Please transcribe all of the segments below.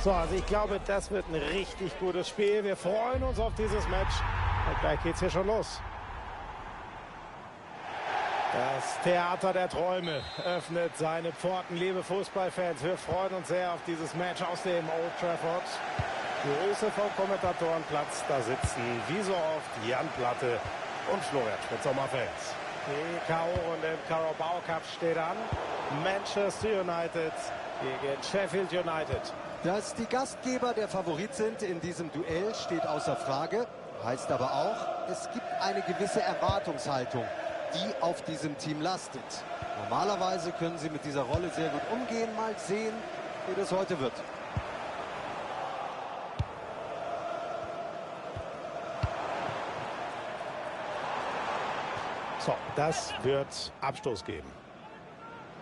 So, also ich glaube, das wird ein richtig gutes Spiel. Wir freuen uns auf dieses Match. Und gleich geht's hier schon los. Das Theater der Träume öffnet seine Pforten, liebe Fußballfans. Wir freuen uns sehr auf dieses Match aus dem Old Trafford. Grüße vom Kommentatorenplatz. Da sitzen wie so oft Jan Platte und Florian Spitz-Sommerfels. Die K.O.-Runde im Carabao Cup steht an. Manchester United gegen Sheffield United. Dass die Gastgeber der Favorit sind in diesem Duell, steht außer Frage. Heißt aber auch, es gibt eine gewisse Erwartungshaltung, die auf diesem Team lastet. Normalerweise können sie mit dieser Rolle sehr gut umgehen. Mal sehen, wie das heute wird. So, das wird Abstoß geben.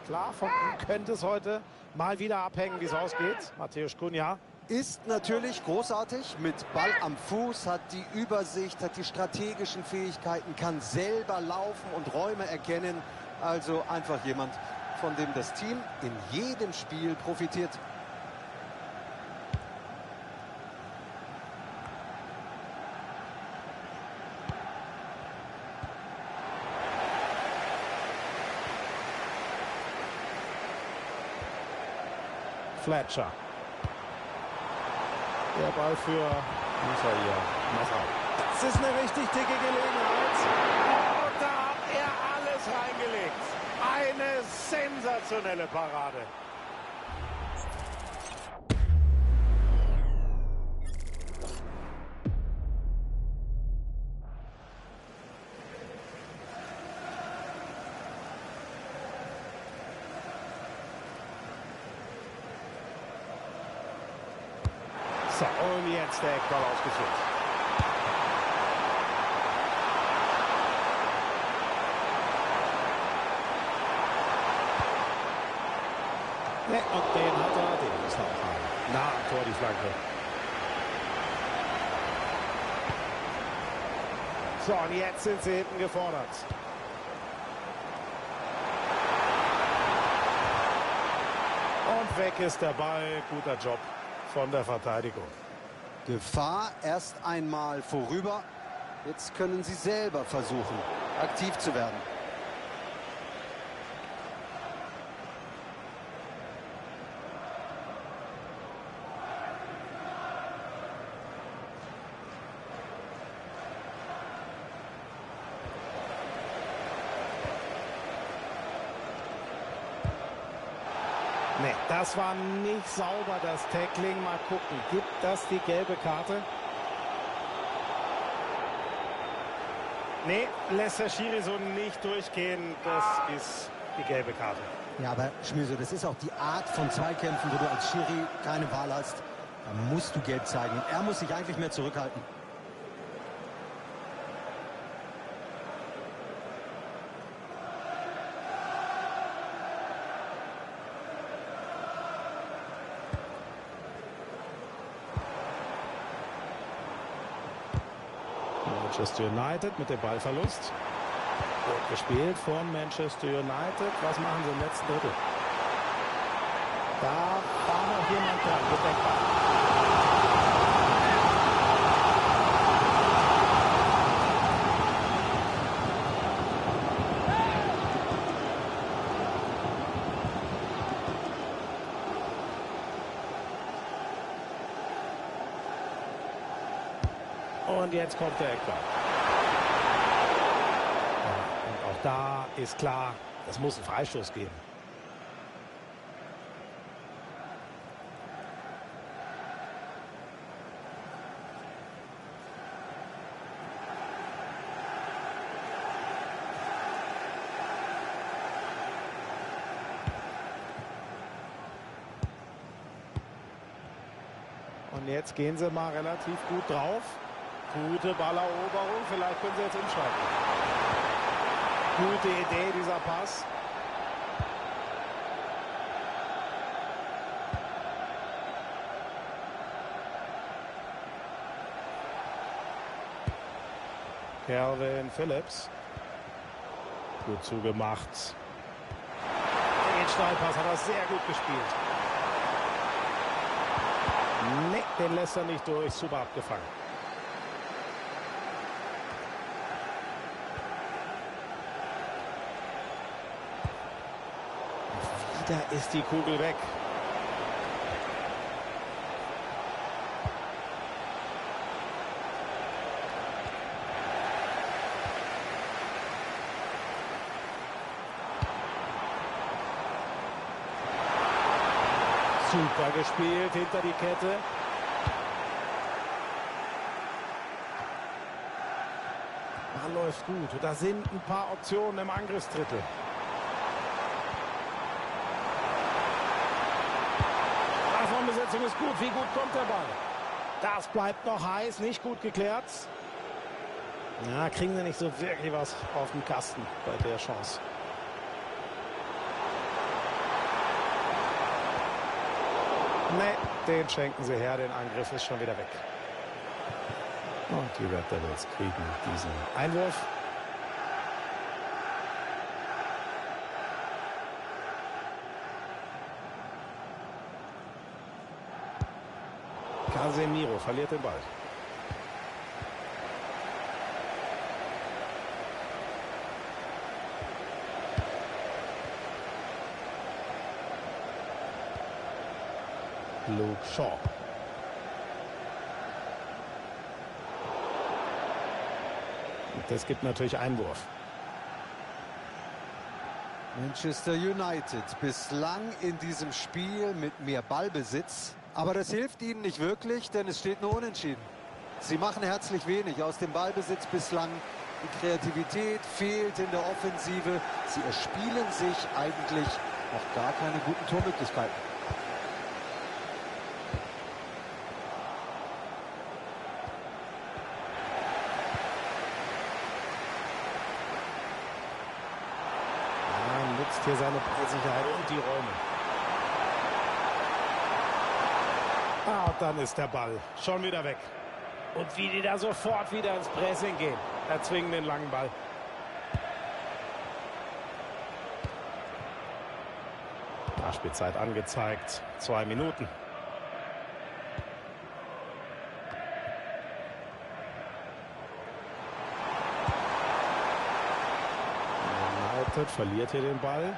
Klar, von ihm könnte es heute mal wieder abhängen, wie es ausgeht. Matthäus Cunha. Ist natürlich großartig, mit Ball am Fuß, hat die Übersicht, hat die strategischen Fähigkeiten, kann selber laufen und Räume erkennen. Also einfach jemand, von dem das Team in jedem Spiel profitiert. Fletcher. Der Ball für Michael Massau. Das ist eine richtig dicke Gelegenheit. Und da hat er alles reingelegt. Eine sensationelle Parade. So, und jetzt der Eckball ausgeführt. Ne, und den hat er, den ist noch nah am Tor, die Flanke. So, und jetzt sind sie hinten gefordert. Und weg ist der Ball, guter Job von der Verteidigung. Gefahr erst einmal vorüber. Jetzt können sie selber versuchen, aktiv zu werden. Nee, das war nicht sauber, das Tackling. Mal gucken, gibt das die gelbe Karte? Nee, lässt der Schiri so nicht durchgehen. Das ist die gelbe Karte. Ja, aber Schmüse, das ist auch die Art von Zweikämpfen, wo du als Schiri keine Wahl hast. Da musst du gelb zeigen. Er muss sich eigentlich mehr zurückhalten. Manchester United mit dem Ballverlust. Gut gespielt von Manchester United. Was machen sie im letzten Drittel? Da war noch jemand dran. Und jetzt kommt der Eckball. Und auch da ist klar, es muss einen Freistoß geben. Und jetzt gehen sie mal relativ gut drauf. Gute Balleroberung, vielleicht können sie jetzt umschalten. Gute Idee, dieser Pass. Calvin Phillips. Gut zugemacht. Den Steilpass hat er sehr gut gespielt. Nee, den lässt er nicht durch. Super abgefangen. Wieder ist die Kugel weg. Super gespielt, hinter die Kette. Da läuft gut. Da sind ein paar Optionen im Angriffsdrittel. Besetzung ist gut. Wie gut kommt der Ball? Das bleibt noch heiß, nicht gut geklärt. Ja, kriegen sie nicht so wirklich was auf den Kasten bei der Chance. Ne, den schenken sie her. Den Angriff ist schon wieder weg. Und die Red Devils kriegen diesen Einwurf. Casemiro verliert den Ball. Luke Shaw. Und das gibt natürlich Einwurf. Manchester United bislang in diesem Spiel mit mehr Ballbesitz. Aber das hilft ihnen nicht wirklich, denn es steht nur unentschieden. Sie machen herzlich wenig aus dem Ballbesitz bislang. Die Kreativität fehlt in der Offensive. Sie erspielen sich eigentlich noch gar keine guten Tormöglichkeiten. Ja, nutzt hier seine Ballsicherheit und die Räume. Ah, und dann ist der Ball schon wieder weg. Und wie die da sofort wieder ins Pressing gehen. Erzwingen den langen Ball. Nachspielzeit angezeigt. 2 Minuten. United verliert hier den Ball.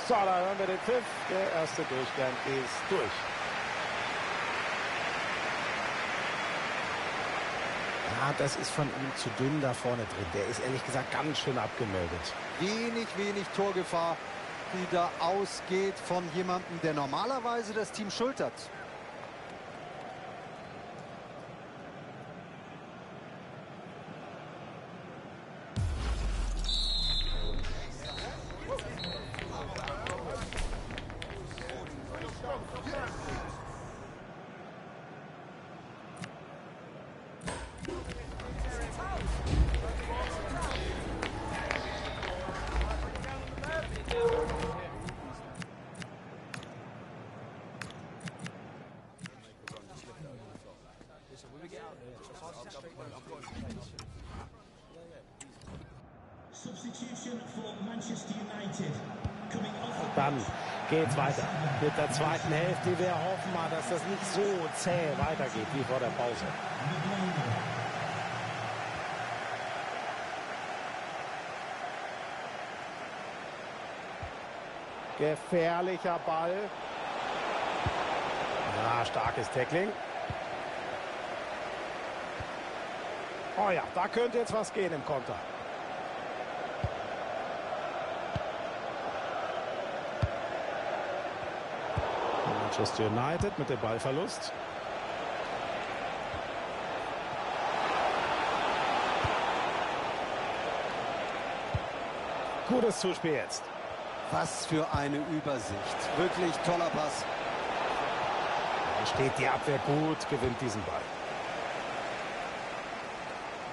So, da hören wir den Pfiff. Der erste Durchgang ist durch. Ja, das ist von ihm zu dünn da vorne drin. Der ist ehrlich gesagt ganz schön abgemeldet. Wenig Torgefahr, die da ausgeht von jemandem, der normalerweise das Team schultert. Dann geht's weiter mit der zweiten Hälfte. Wir hoffen mal, dass das nicht so zäh weitergeht wie vor der Pause. Gefährlicher Ball. Ja, starkes Tackling. Oh ja, da könnte jetzt was gehen im Konter. Manchester United mit dem Ballverlust. Gutes Zuspiel jetzt. Was für eine Übersicht. Wirklich toller Pass. Da steht die Abwehr gut, gewinnt diesen Ball.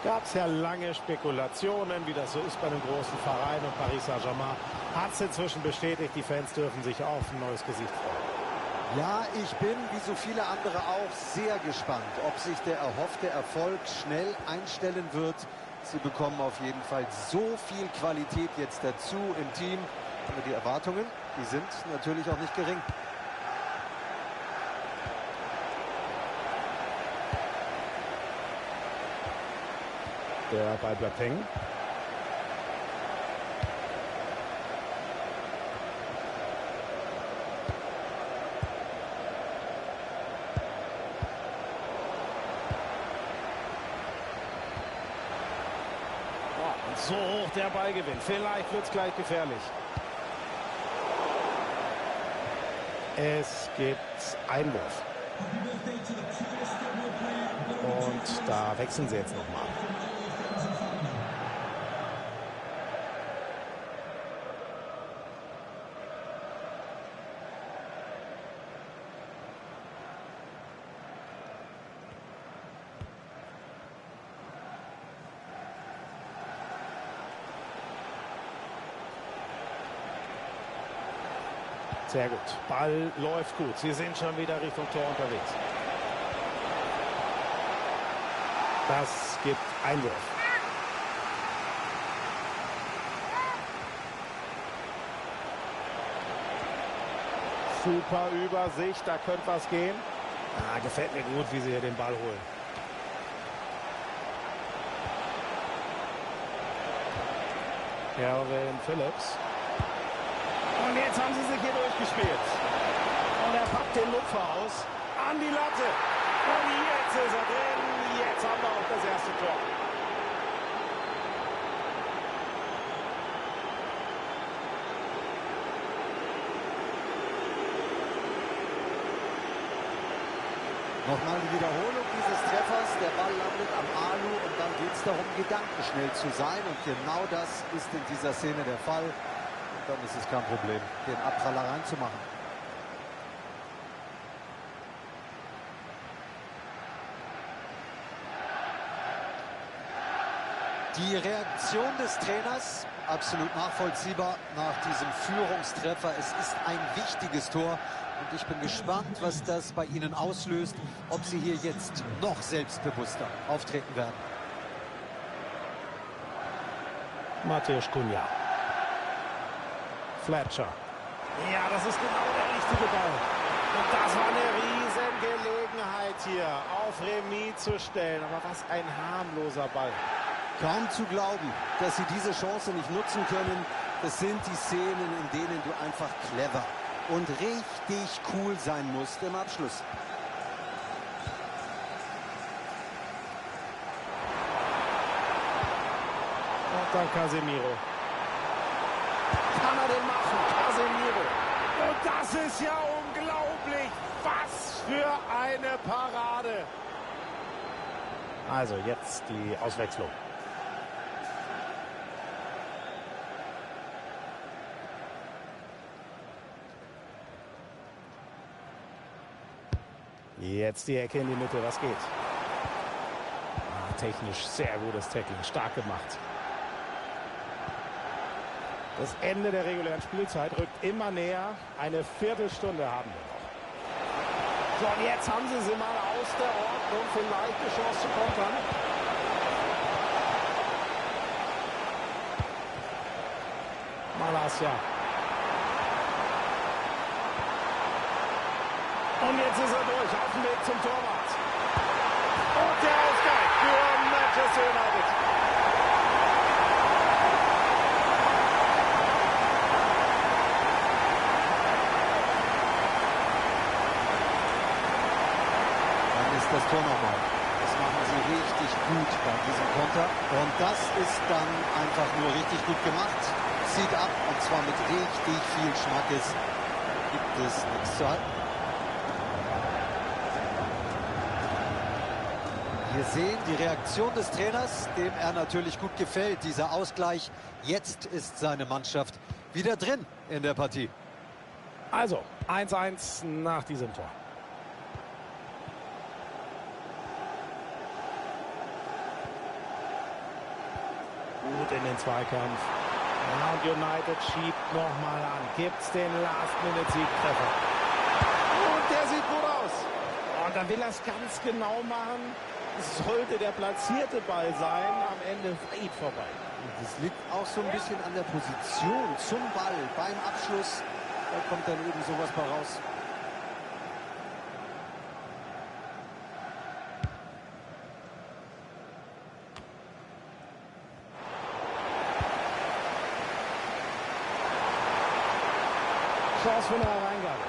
Gab es ja lange Spekulationen, wie das so ist bei einem großen Verein, und Paris Saint-Germain hat es inzwischen bestätigt, die Fans dürfen sich auf ein neues Gesicht freuen. Ja, ich bin, wie so viele andere auch, sehr gespannt, ob sich der erhoffte Erfolg schnell einstellen wird. Sie bekommen auf jeden Fall so viel Qualität jetzt dazu im Team. Aber die Erwartungen, die sind natürlich auch nicht gering. Der Ball bleibt hängen. Und so hoch der Ballgewinn. Vielleicht wird es gleich gefährlich. Es gibt Einwurf. Und da wechseln sie jetzt nochmal. Sehr gut. Ball läuft gut. Sie sind schon wieder Richtung Tor unterwegs. Das gibt Einwurf. Super Übersicht, da könnte was gehen. Gefällt mir gut, wie sie hier den Ball holen. Calvin Phillips. Und jetzt haben sie sich hier durchgespielt. Und er packt den Lupfer aus. An die Latte. Und jetzt ist er drin. Jetzt haben wir auch das erste Tor. Nochmal die Wiederholung dieses Treffers. Der Ball landet am Alu und dann geht es darum, gedankenschnell zu sein. Und genau das ist in dieser Szene der Fall. Und dann ist es kein Problem, den Abpraller reinzumachen. Die Reaktion des Trainers, absolut nachvollziehbar nach diesem Führungstreffer. Es ist ein wichtiges Tor und ich bin gespannt, was das bei Ihnen auslöst, ob Sie hier jetzt noch selbstbewusster auftreten werden. Mateusz Cunha. Fletcher. Ja, das ist genau der richtige Ball. Und das war eine Riesengelegenheit hier, auf Remis zu stellen. Aber was ein harmloser Ball. Kaum zu glauben, dass Sie diese Chance nicht nutzen können. Das sind die Szenen, in denen du einfach clever und richtig cool sein musst im Abschluss. Und dann Casemiro. Kann er den machen? Casemiro. Und das ist ja unglaublich. Was für eine Parade. Also jetzt die Auswechslung. Jetzt die Ecke in die Mitte, was geht? Technisch sehr gutes Tackling, stark gemacht. Das Ende der regulären Spielzeit rückt immer näher. Eine Viertelstunde haben wir noch. So, und jetzt haben sie mal aus der Ordnung, vielleicht die Chance zu kontern. Malacia. Und jetzt ist er durch, auf dem Weg zum Torwart. Und der Ausgleich für Manchester United. Dann ist das Tor nochmal. Das machen sie richtig gut bei diesem Konter. Und das ist dann einfach nur richtig gut gemacht. Zieht ab und zwar mit richtig viel Schmackes. Gibt es nichts zu halten. Wir sehen die Reaktion des Trainers, dem er natürlich gut gefällt, dieser Ausgleich. Jetzt ist seine Mannschaft wieder drin in der Partie. Also 1:1 nach diesem Tor. Gut in den Zweikampf. Ja, und United schiebt nochmal an. Gibt's den Last-Minute-Siegtreffer. Und der sieht gut aus. Und dann will er es ganz genau machen. Sollte der platzierte Ball sein, am Ende weit vorbei. Das liegt auch so ein bisschen an der Position zum Ball beim Abschluss. Da kommt dann eben sowas bei raus. Chance für eine Hereingabe.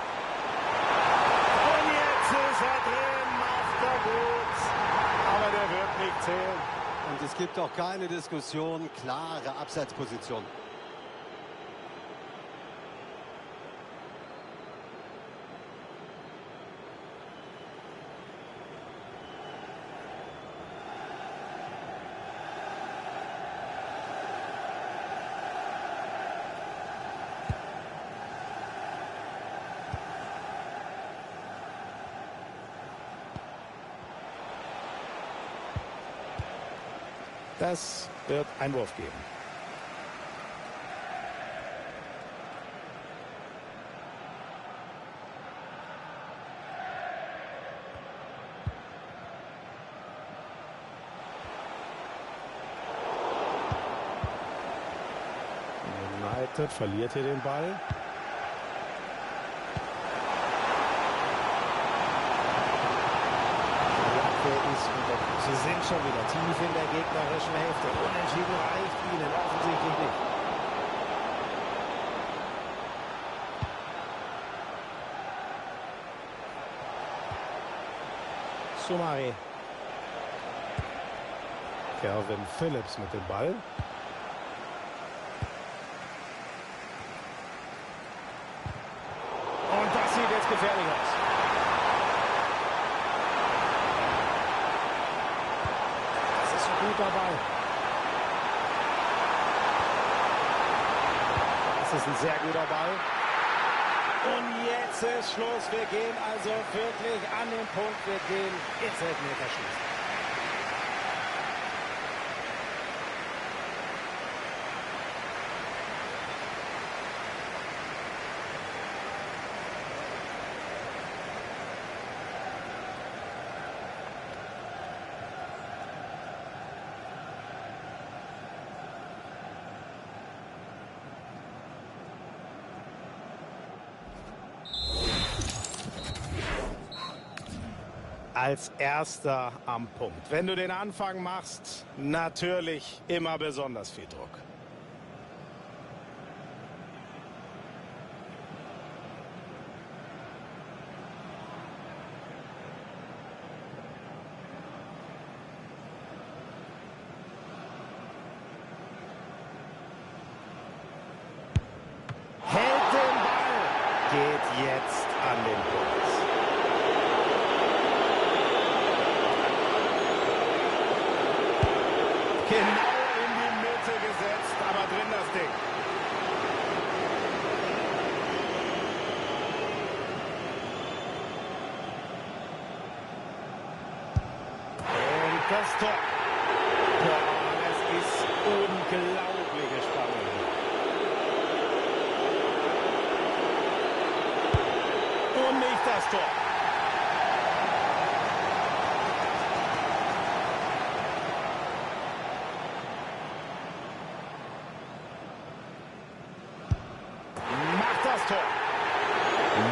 Und jetzt ist er drin, macht er gut. Aber der wird nicht zählen. Und es gibt auch keine Diskussion, klare Abseitsposition. Das wird Einwurf geben. United verliert hier den Ball. Sie sind schon wieder tief in der gegnerischen Hälfte. Unentschieden reicht ihnen offensichtlich nicht. Sumari. Calvin Phillips mit dem Ball. Und das sieht jetzt gefährlich aus. Dabei. Das ist ein sehr guter Ball. Und jetzt ist Schluss. Wir gehen also wirklich an den Punkt. Wir gehen ins Elfmeterschießen. Als erster am Punkt. Wenn du den Anfang machst, natürlich immer besonders viel Druck. Hält den Ball, geht jetzt an den Punkt. Genau in die Mitte gesetzt, aber drin das Ding. Und das Tor. Boah, es ist unglaubliche Spannung. Und nicht das Tor.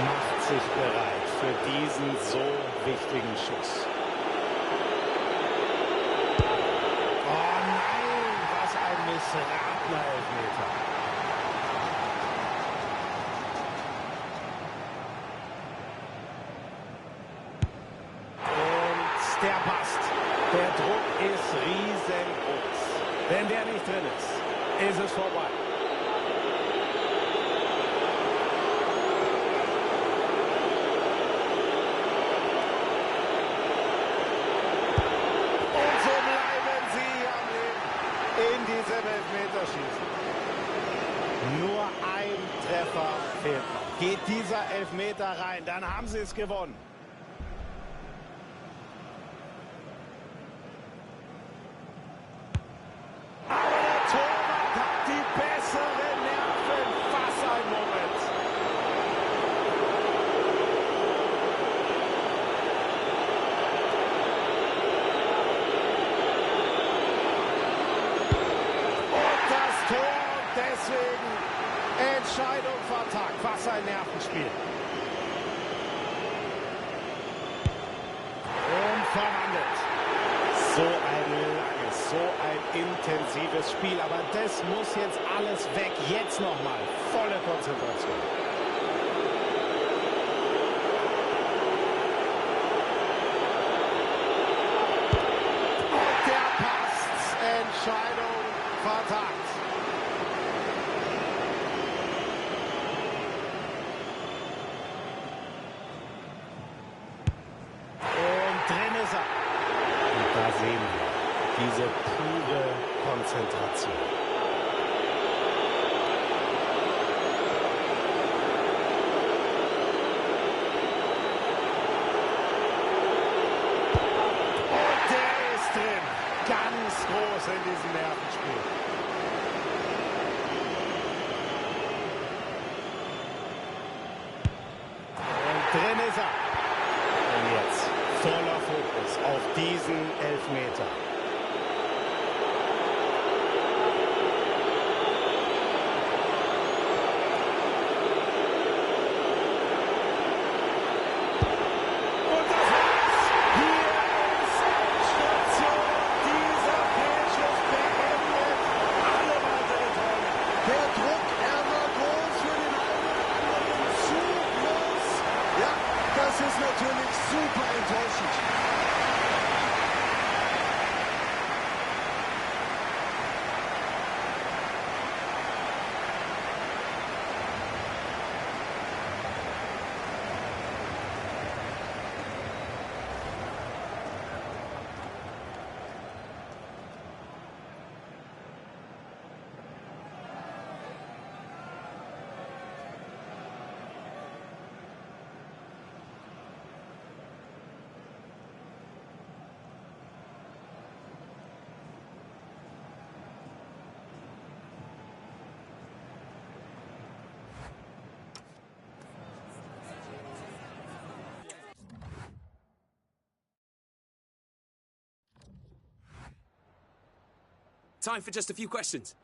Macht sich bereit für diesen so wichtigen Schuss. Oh nein, was ein missratener Elfmeter. Und der passt. Der Druck ist riesengroß. Wenn der nicht drin ist, ist es vorbei. In diesem Elfmeterschießen. Nur ein Treffer fehlt noch. Geht dieser Elfmeter rein, dann haben sie es gewonnen. Aber der Torwart hat die besseren Nerven. Was ein Moment. Deswegen Entscheidung vertagt. Was ein Nervenspiel. Und verwandelt. So ein langes, so ein intensives Spiel. Aber das muss jetzt alles weg. Jetzt nochmal volle Konzentration. Entscheidung vertagt. Und drin ist er. Und da sehen wir diese pure Konzentration. Ganz groß in diesem Nervenspiel. Und drin ist er. Und jetzt voller Fokus auf diesen Elfmeter. Das ist natürlich super enttäuschend. Time for just a few questions.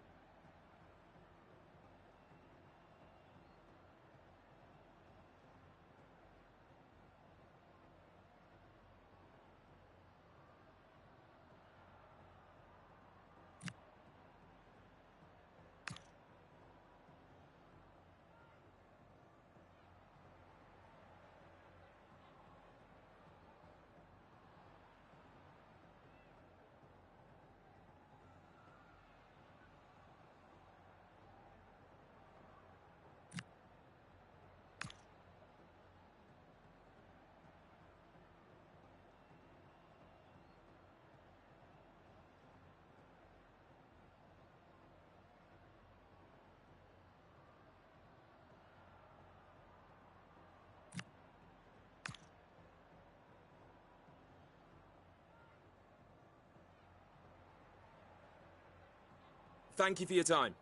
Thank you for your time.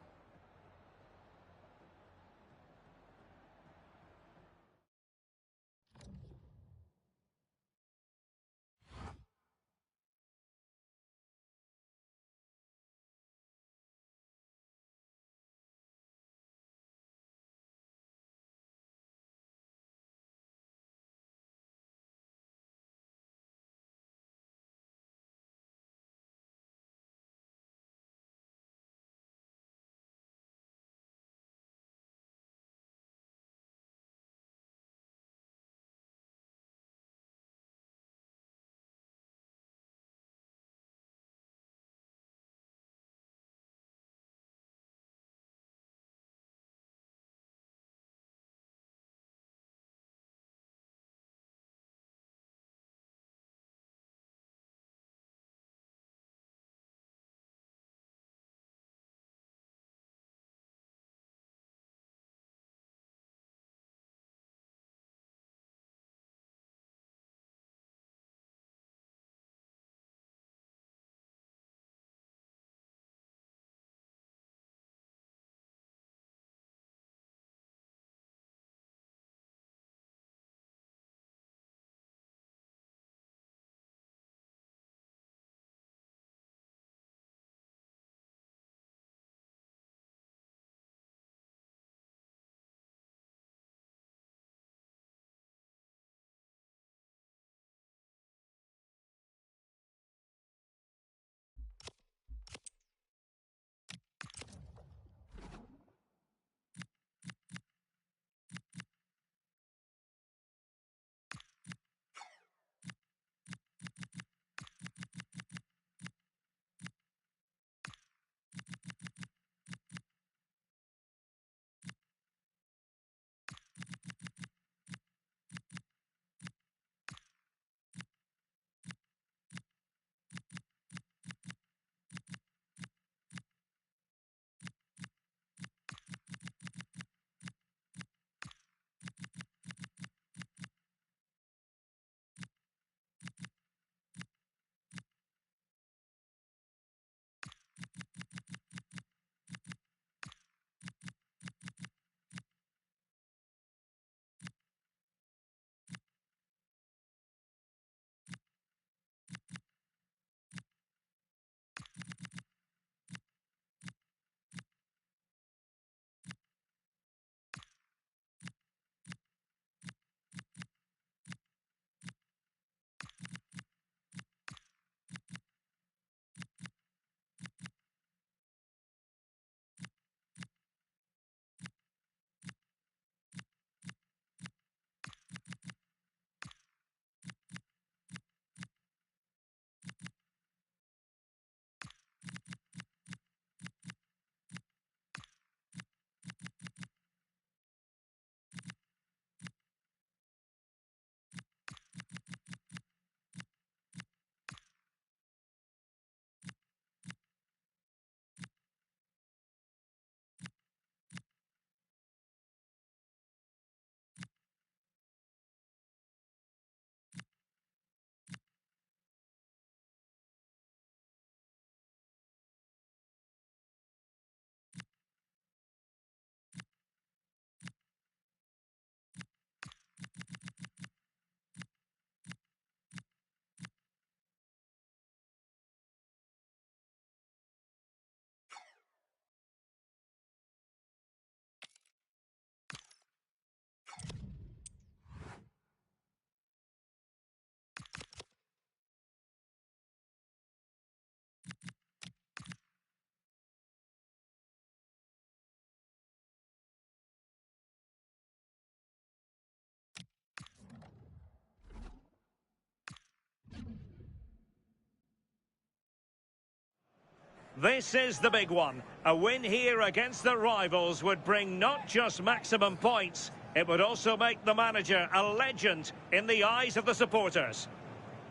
This is the big one. A win here against the rivals would bring not just maximum points, it would also make the manager a legend in the eyes of the supporters.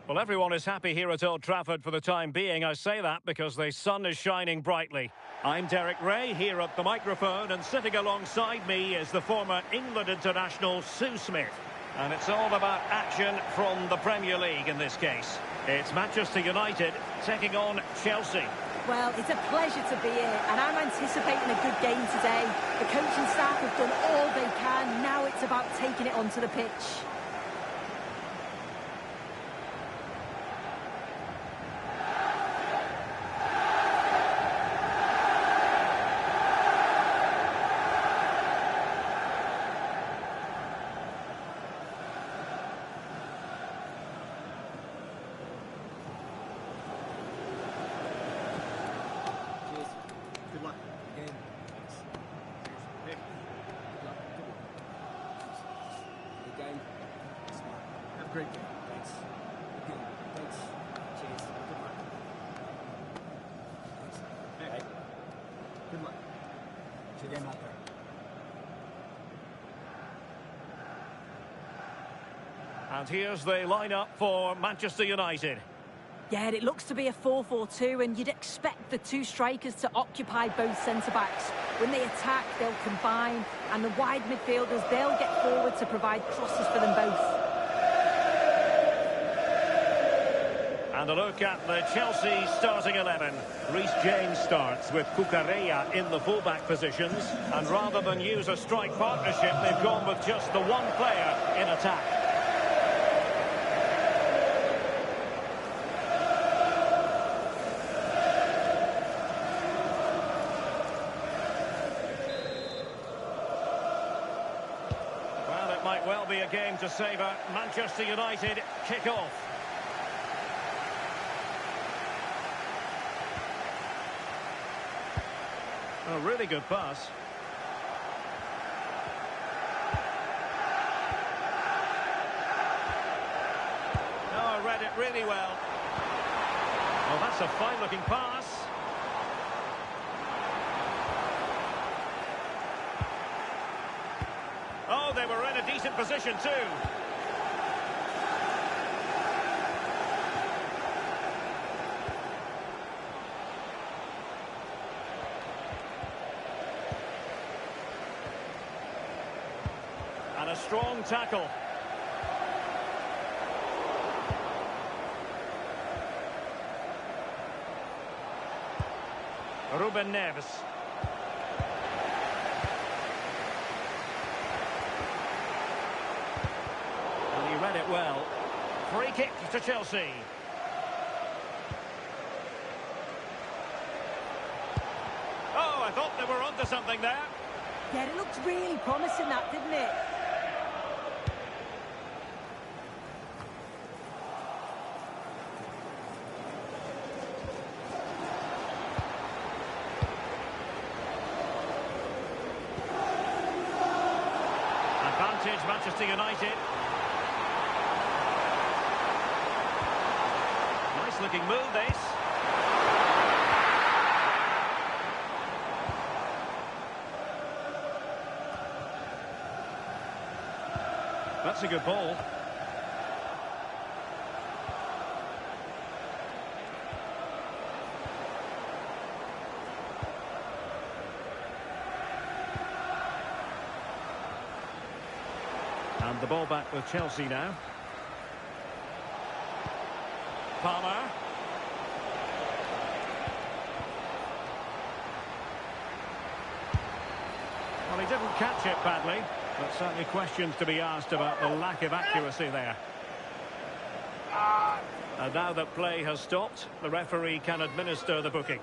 Well, everyone is happy here at Old Trafford for the time being. I say that because the sun is shining brightly. I'm Derek Ray here at the microphone, and sitting alongside me is the former England international Sue Smith. And it's all about action from the Premier League in this case. It's Manchester United taking on Chelsea. Well, it's a pleasure to be here, and I'm anticipating a good game today. The coaching staff have done all they can. Now it's about taking it onto the pitch. Good luck. Again. Thanks. Cheers. Good luck. Good luck. Good game. Smart. Have a great game. Thanks. Good game. Thanks. Cheers. Good luck. Thanks. Hey. Good luck. Good game out there. And here's the lineup for Manchester United. Yeah, it looks to be a 4-4-2, and you'd expect the two strikers to occupy both centre-backs. When they attack, they'll combine, and the wide midfielders, they'll get forward to provide crosses for them both. And a look at the Chelsea starting 11. Reece James starts with Cucurella in the fullback positions, and rather than use a strike partnership, they've gone with just the one player in attack. Might well be a game to savour. Manchester United kick off. A really good pass. Oh, read it really well. Well, that's a fine-looking pass. Oh, they were in a decent position too. And a strong tackle. Ruben Neves. Read it well. Free kick to Chelsea. Oh, I thought they were onto something there. Yeah, it looked really promising, that, didn't it? Advantage Manchester United. Looking move this. That's a good ball. And the ball back with Chelsea now. Palmer. Well, he didn't catch it badly, but certainly questions to be asked about the lack of accuracy there. And now that play has stopped, the referee can administer the booking.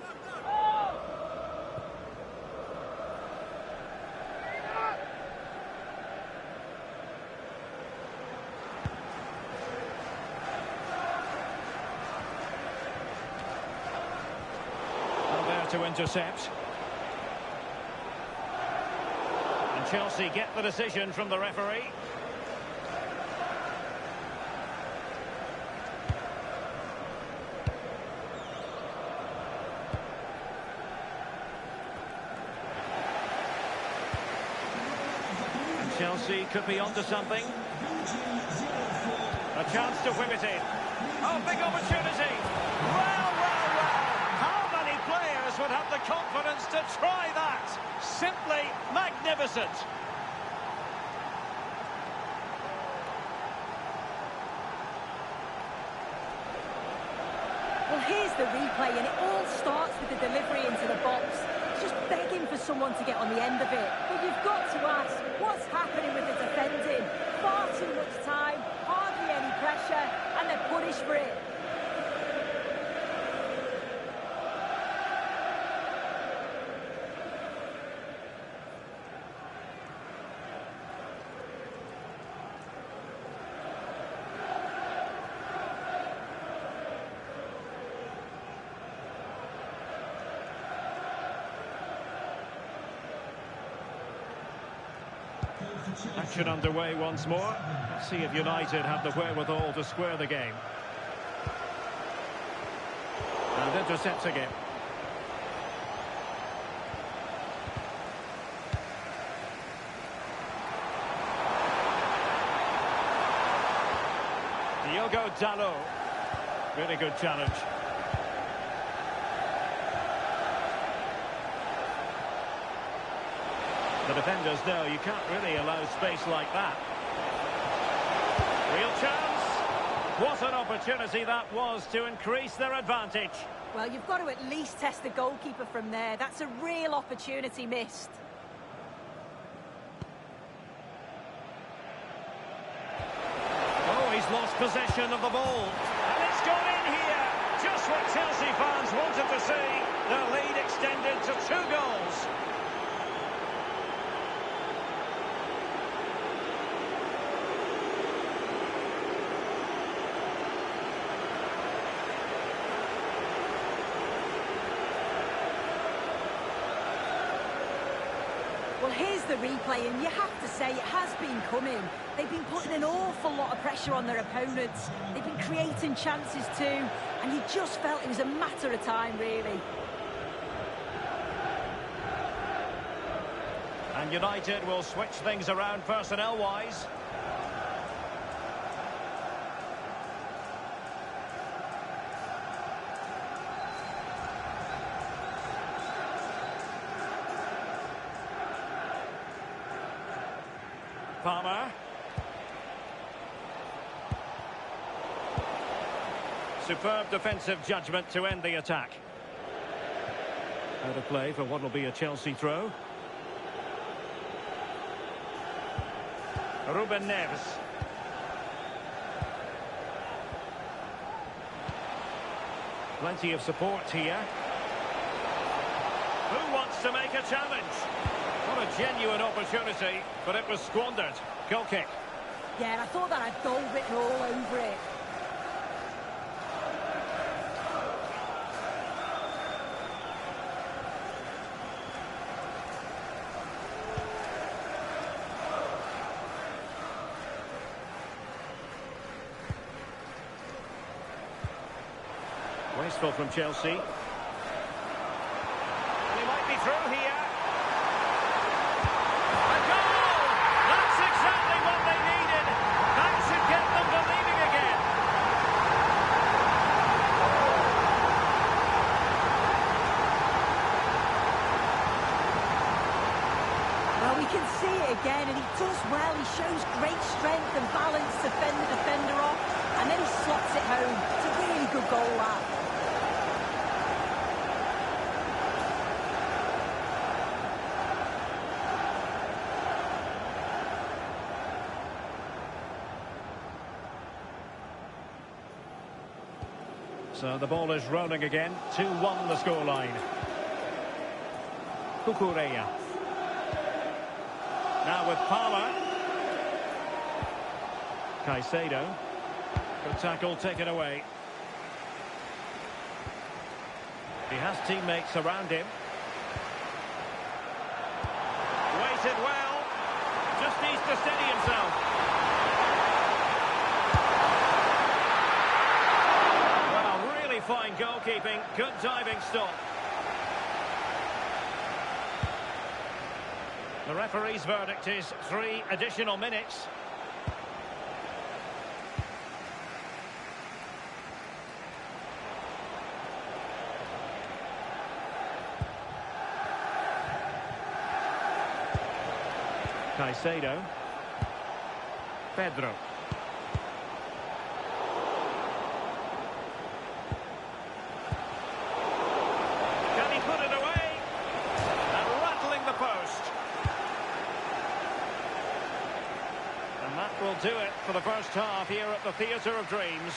To intercept. And Chelsea get the decision from the referee. Chelsea could be onto something. A chance to whip it in. Oh, big opportunity. Well, well, well. How many players would have the confidence to try that? Simply magnificent. Well, here's the replay, and it all starts with the delivery into the box. It's just begging for someone to get on the end of it. But you've got to ask, what's happening with the defending? Far too much time, hardly any pressure, and they're punished for it. Action underway once more. Let's see if United have the wherewithal to square the game. And intercepts again. Diogo Dalot. Really good challenge. The defenders know you can't really allow space like that. Real chance. What an opportunity that was to increase their advantage. Well, you've got to at least test the goalkeeper from there. That's a real opportunity missed. Oh, he's lost possession of the ball. And it's gone in here. Just what Chelsea fans wanted to see. The lead extended to 2 goals. Well, here's the replay, and you have to say it has been coming. They've been putting an awful lot of pressure on their opponents. They've been creating chances too, and you just felt it was a matter of time, really. And United will switch things around personnel-wise. Palmer. Superb defensive judgment to end the attack. Out of play for what will be a Chelsea throw. Ruben Neves. Plenty of support here. Who wants to make a challenge? What a genuine opportunity, but it was squandered. Goal kick. Yeah, and I thought that had goal written all over it. Wasteful from Chelsea. And he might be through here. A goal! That's exactly what they needed. That should get them believing again. Well, we can see it again, and he does well. He shows great strength and balance to fend the defender off, and then he slots it home. It's a really good goal, that. So the ball is rolling again. 2-1 the scoreline. Cucurella. Now with Palmer. Caicedo. Good tackle taken away. He has teammates around him. Waited well. Just needs to steady himself. Fine goalkeeping, good diving stop. The referee's verdict is 3 additional minutes. Caicedo. Pedro. Can he put it away? And rattling the post. And that will do it for the first half here at the Theatre of Dreams.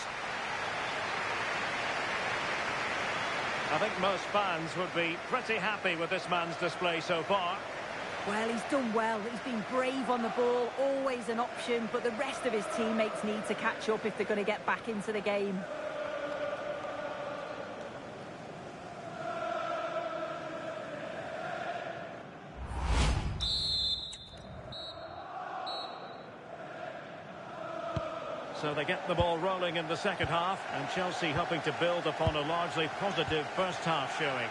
I think most fans would be pretty happy with this man's display so far. Well, he's done well. He's been brave on the ball, always an option, but the rest of his teammates need to catch up if they're going to get back into the game. So they get the ball rolling in the second half, and Chelsea hoping to build upon a largely positive first half showing.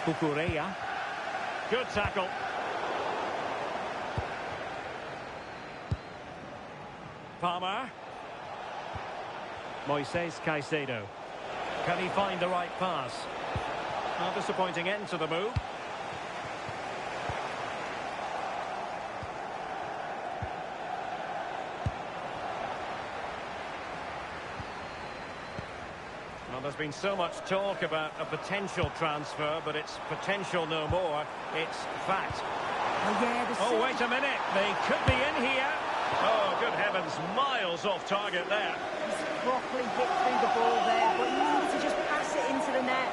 Cucurella. Good tackle. Palmer. Moises Caicedo. Can he find the right pass? A disappointing end to the move. Well, there's been so much talk about a potential transfer, but it's potential no more. It's fact. Oh, yeah, oh, wait a minute. They could be in here. Oh, good heavens. Miles off target there. He's properly hit through the ball there, but he needs to just pass it into the net.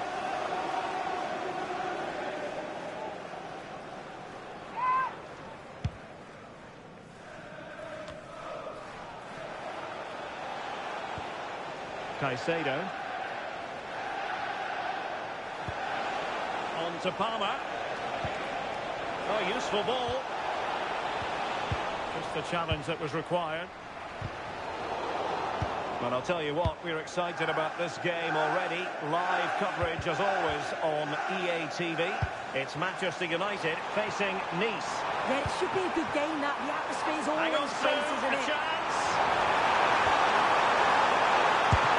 Caicedo. On to Palmer. Oh, useful ball. Just the challenge that was required. But I'll tell you what, we're excited about this game already. Live coverage, as always, on EA TV. It's Manchester United facing Nice. Yeah, it should be a good game, that. The atmosphere's always great, isn't it? Chance.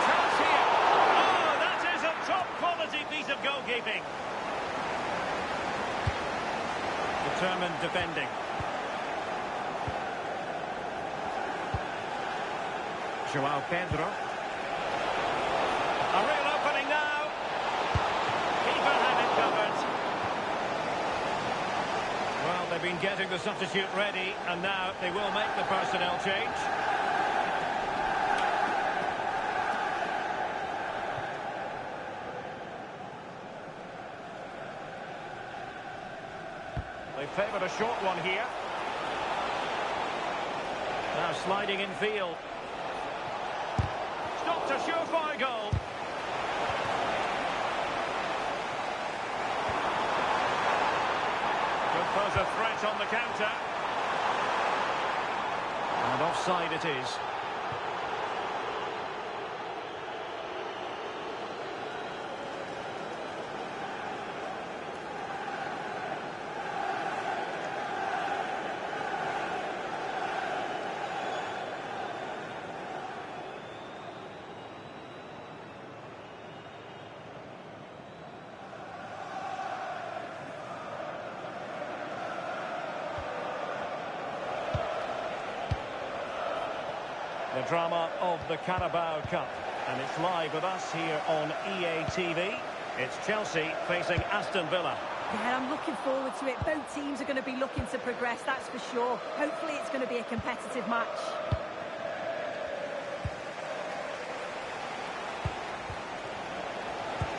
Chance here. Oh, that is a top-quality piece of goalkeeping. Determined defending. João Pedro. A real opening now. Keeper had it covered. Well, they've been getting the substitute ready, and now they will make the personnel change. They favoured a short one here. Now sliding in field. Stopped a surefire goal. Could pose a threat on the counter. And offside it is. The drama of the Carabao Cup, and it's live with us here on EA TV. It's Chelsea facing Aston Villa. Yeah, I'm looking forward to it. Both teams are going to be looking to progress, that's for sure. Hopefully it's going to be a competitive match.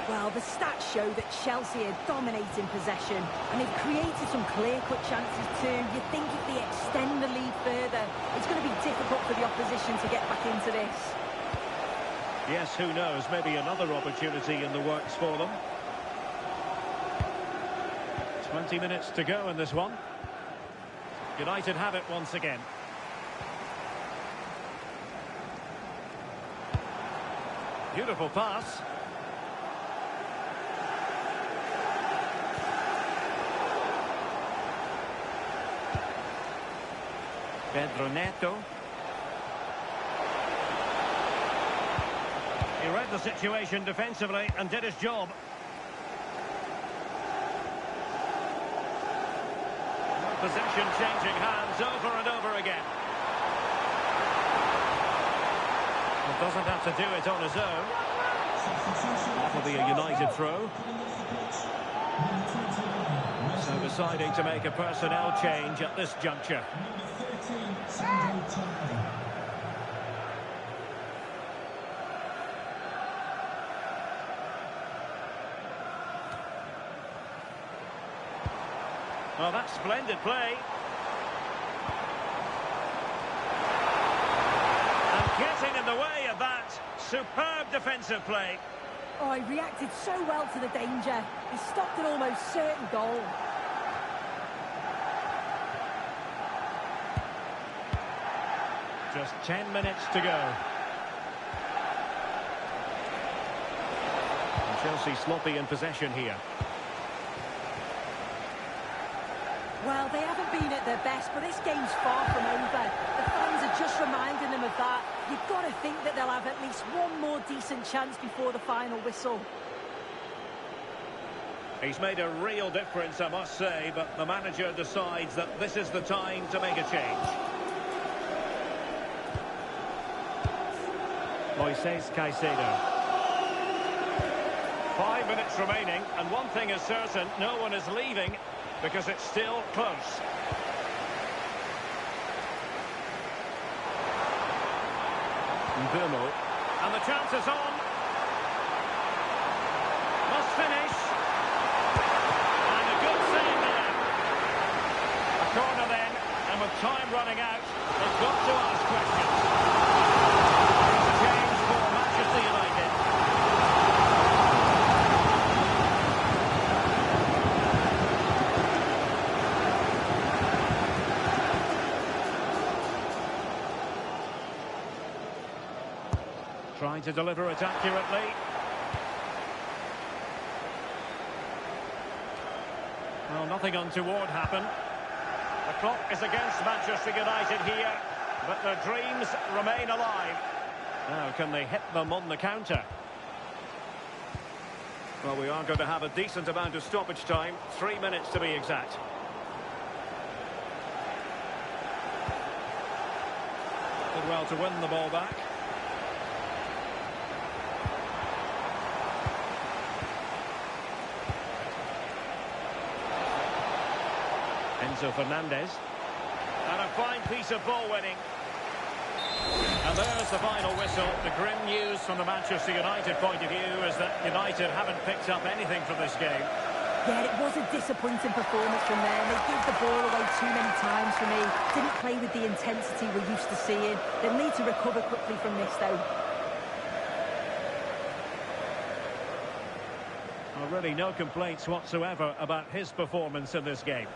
Well, the stats show that Chelsea are dominating possession, and they've created some clear-cut chances too. You think if they extend the lead further, it's going to be difficult for the opposition to get back into this. Yes, who knows? Maybe another opportunity in the works for them. 20 minutes to go in this one. United have it once again. Beautiful pass. Pedro Neto. He read the situation defensively and did his job. Possession changing hands over and over again. He doesn't have to do it on his own. That'll be a United throw. So deciding to make a personnel change at this juncture. Well, that's splendid play. And getting in the way of that. Superb defensive play. Oh, he reacted so well to the danger. He stopped an almost certain goal. Just 10 minutes to go. And Chelsea sloppy in possession here. Well, they haven't been at their best, but this game's far from over. The fans are just reminding them of that. You've got to think that they'll have at least one more decent chance before the final whistle. He's made a real difference, I must say, but the manager decides that this is the time to make a change. Moises Caicedo. 5 minutes remaining, and one thing is certain, no one is leaving because it's still close. Mbumo. And the chance is on. Must finish. And a good save there. A corner then, and with time running out, they've got to ask questions. Change for Manchester United. Trying to deliver it accurately. Well, nothing untoward happened. The clock is against Manchester United here, but their dreams remain alive. Now, can they hit them on the counter? Well, we are going to have a decent amount of stoppage time, 3 minutes to be exact. Did well to win the ball back. Enzo Fernandez. And a fine piece of ball winning. And there's the final whistle. The grim news from the Manchester United point of view is that United haven't picked up anything from this game. Yeah, it was a disappointing performance from them. They gave the ball away too many times for me. Didn't play with the intensity we're used to seeing. They'll need to recover quickly from this, though. Well, really no complaints whatsoever about his performance in this game.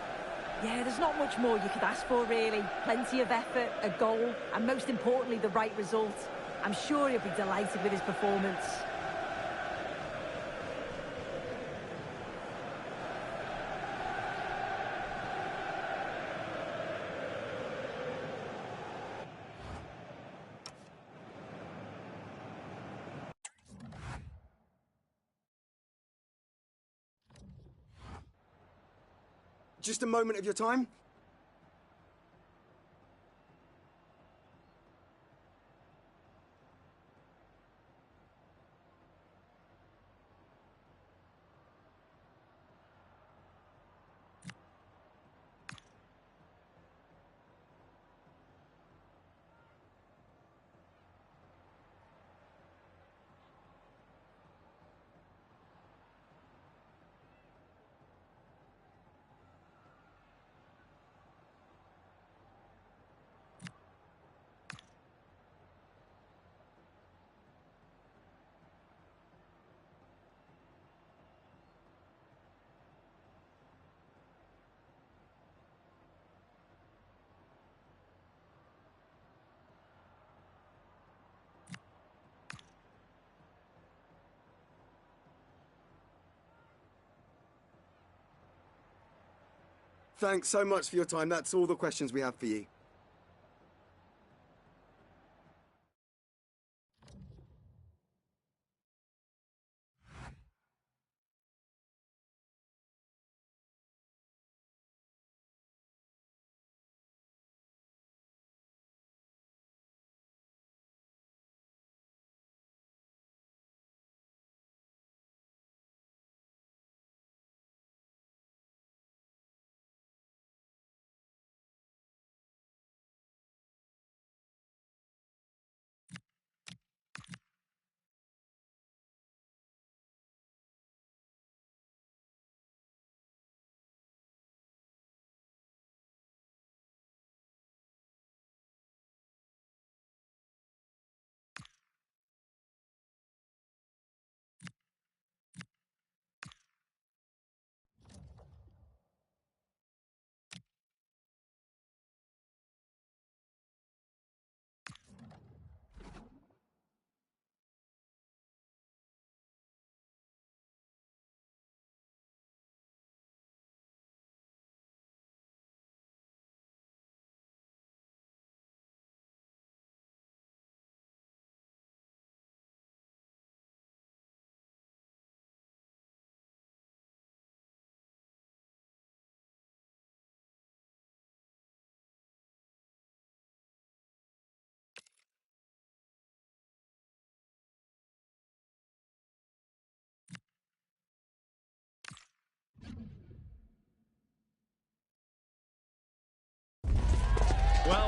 Yeah, there's not much more you could ask for, really. Plenty of effort, a goal, and most importantly, the right result. I'm sure he'll be delighted with his performance. Just a moment of your time. Thanks so much for your time. That's all the questions we have for you.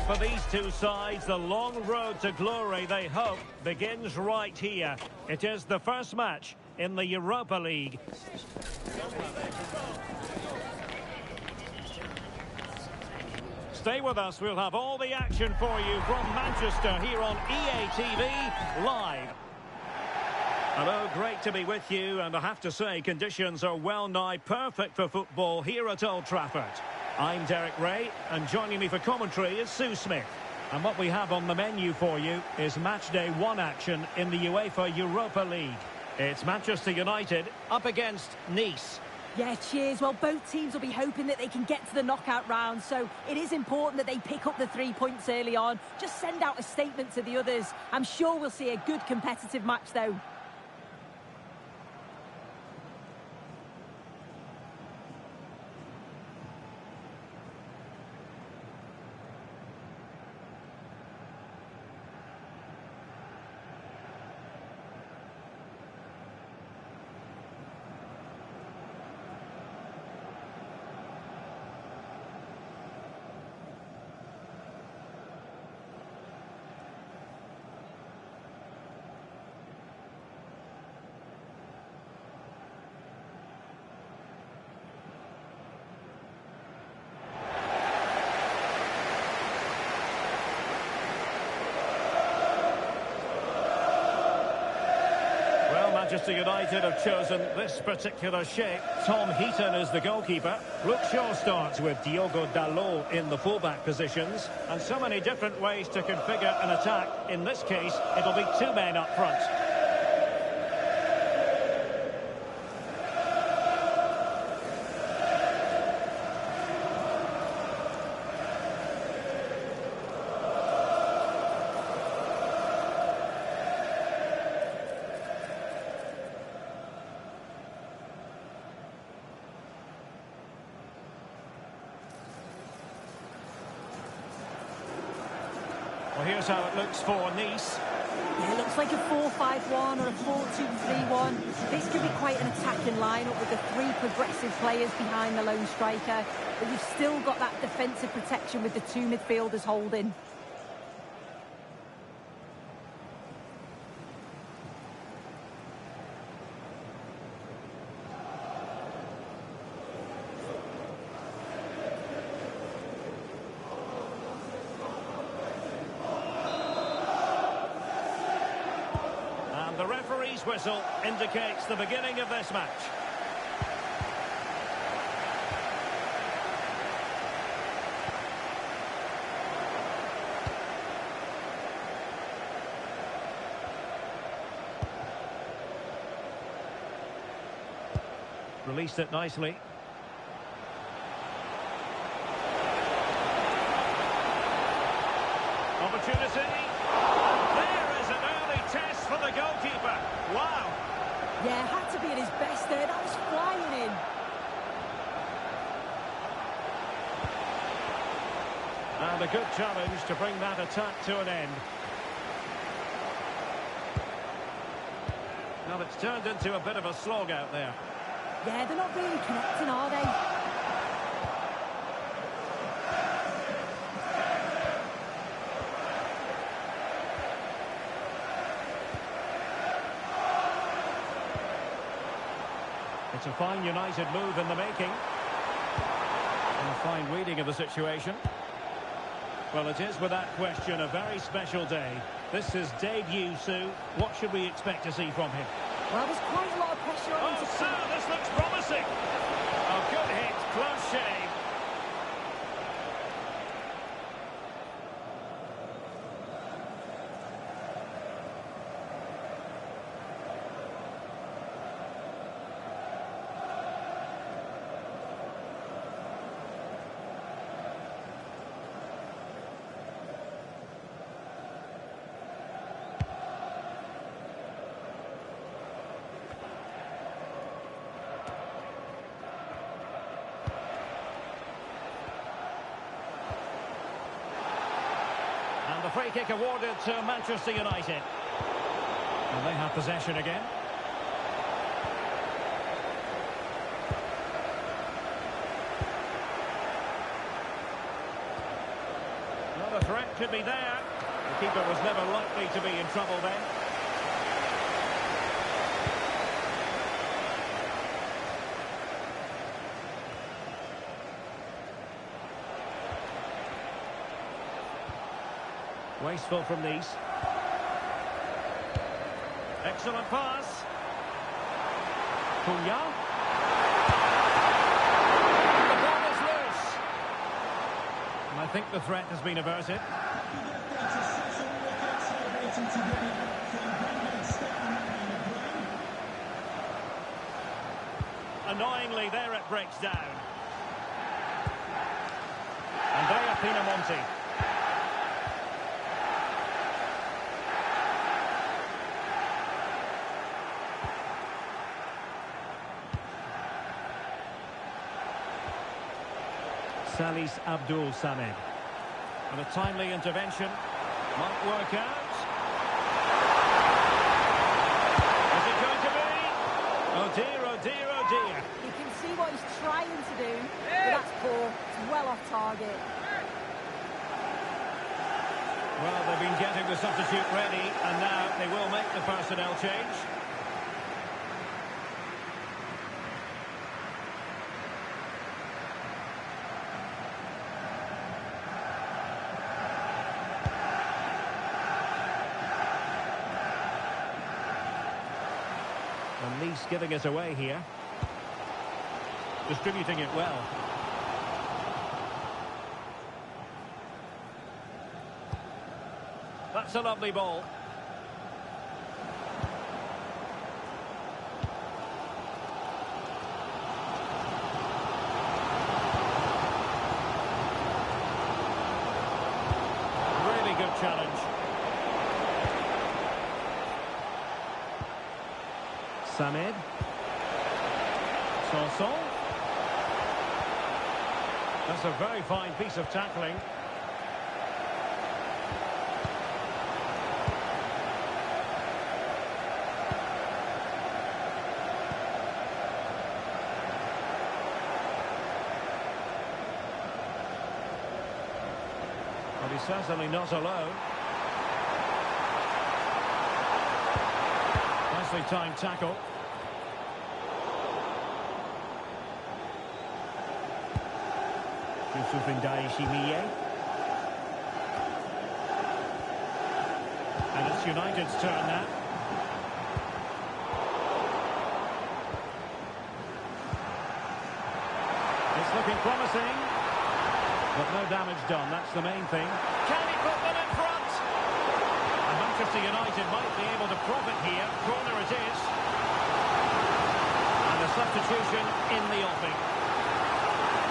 for these two sides, the long road to glory, they hope, begins right here. It is the first match in the Europa League. Stay with us, we'll have all the action for you from Manchester here on EA TV Live. Hello, great to be with you, and I have to say conditions are well nigh perfect for football here at Old Trafford. I'm Derek Ray, and joining me for commentary is Sue Smith. And what we have on the menu for you is matchday 1 action in the UEFA Europa League. It's Manchester United up against Nice. Yeah, cheers. Well, both teams will be hoping that they can get to the knockout round, so it is important that they pick up the 3 points early on. Just send out a statement to the others. I'm sure we'll see a good competitive match, though. Manchester United have chosen this particular shape. Tom Heaton is the goalkeeper. Luke Shaw starts with Diogo Dalot in the fullback positions. And so many different ways to configure an attack. In this case, it'll be 2 men up front. Well, here's how it looks for Nice. Yeah, it looks like a 4-5-1 or a 4-2-3-1. This could be quite an attacking lineup with the 3 progressive players behind the lone striker. But you've still got that defensive protection with the 2 midfielders holding. The referee's whistle indicates the beginning of this match. Released it nicely. Opportunity. For the goalkeeper. Wow. Yeah, had to be at his best there. That was flying in. And a good challenge to bring that attack to an end. Now it's turned into a bit of a slog out there. Yeah, they're not really connecting, are they? It's a fine United move in the making. And a fine reading of the situation. Well, it is without question a very special day. This is debut, Sue. What should we expect to see from him? Well, there's quite a lot of pressure on him. Oh, sir, this looks promising. A good hit, close shave. The free kick awarded to Manchester United. And they have possession again. Not the threat could be there. The keeper was never likely to be in trouble then. Wasteful from these. Excellent pass. Cunha. The ball is loose. And I think the threat has been averted. Annoyingly, there it breaks down. Andrea Pinamonti. Salis Abdul Samed. And a timely intervention might work out. Is it going to be? Oh dear, oh dear, oh dear. You can see what he's trying to do, but that's poor. It's well off target. Well, they've been getting the substitute ready, and now they will make the personnel change. And Nice giving it away here. Distributing it well. That's a lovely ball. Really good challenge. Samed. Sanson. That's a very fine piece of tackling. But he's certainly not alone. Nicely timed tackle. Yusuf Ndai-Shimiye. And it's United's turn now. It's looking promising. But no damage done, that's the main thing. Can he put them in front? And Manchester United might be able to profit here. Corner it is. And a substitution in the offing.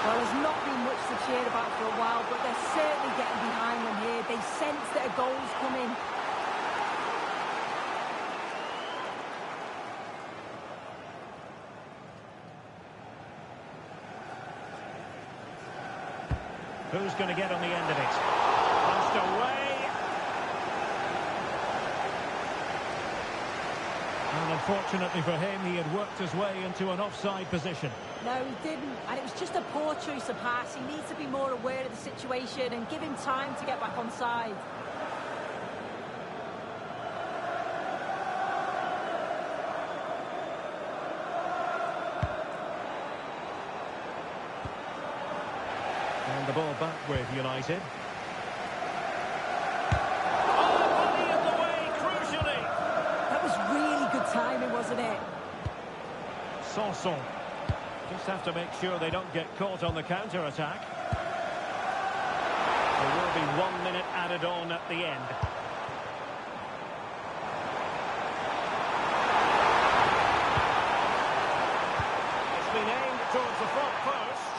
Well, there's not been much to cheer about for a while, but they're certainly getting behind them here. They sense that a goal's coming. Who's going to get on the end of it? Punched away. And unfortunately for him, he had worked his way into an offside position. No, he didn't. And it was just a poor choice of pass. He needs to be more aware of the situation and give him time to get back on side. And the ball back with United. Oh, body in the way, crucially. That was really good timing, wasn't it? Sanson. Just have to make sure they don't get caught on the counter-attack. There will be 1 minute added on at the end. It's been aimed towards the front post.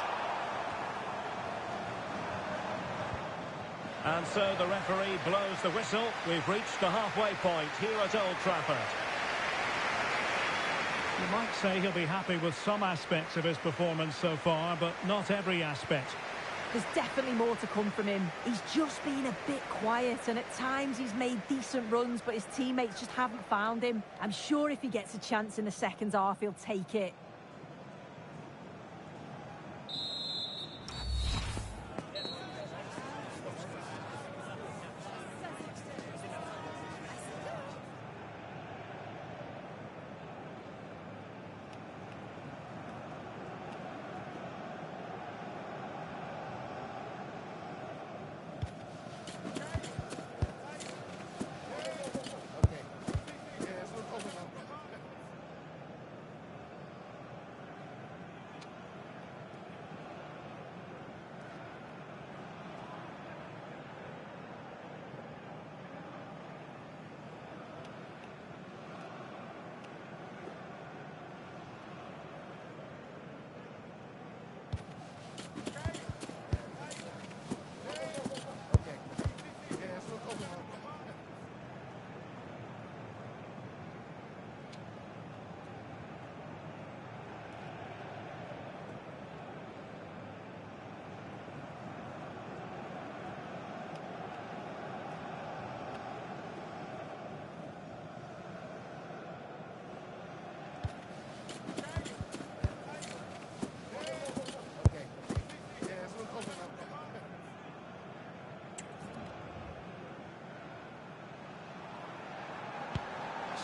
And so the referee blows the whistle. We've reached the halfway point here at Old Trafford. You might say he'll be happy with some aspects of his performance so far, but not every aspect. There's definitely more to come from him. He's just been a bit quiet, and at times he's made decent runs, but his teammates just haven't found him. I'm sure if he gets a chance in the second half, he'll take it.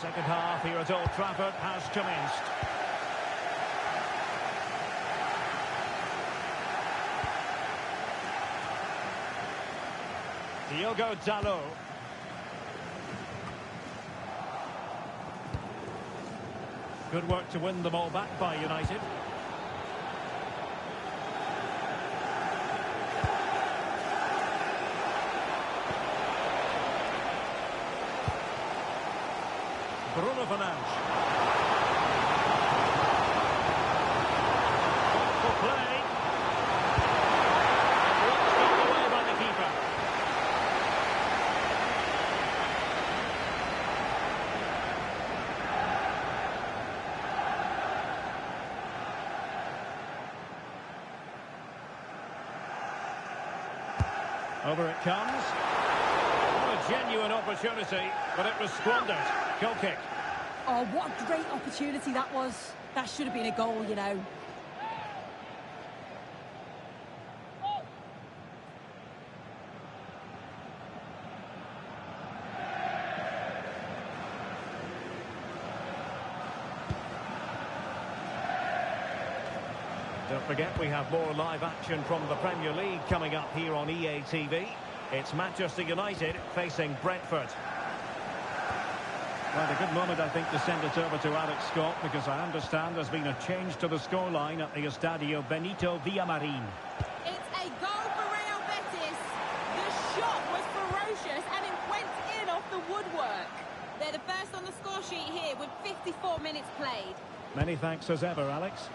Second half here at Old Trafford has commenced. Diogo Dalot. Good work to win the ball back by United. Bruno Fernandes. Thoughtful play. Blocked all the way by the keeper. Over it comes. What a genuine opportunity, but it was squandered. Goal kick. Oh, what a great opportunity that was. That should have been a goal, you know. Don't forget, we have more live action from the Premier League coming up here on EA TV. It's Manchester United facing Brentford. Well, a good moment, I think, to send it over to Alex Scott, because I understand there's been a change to the scoreline at the Estadio Benito Villamarin. It's a goal for Real Betis. The shot was ferocious and it went in off the woodwork. They're the first on the score sheet here with 54 minutes played. Many thanks as ever, Alex.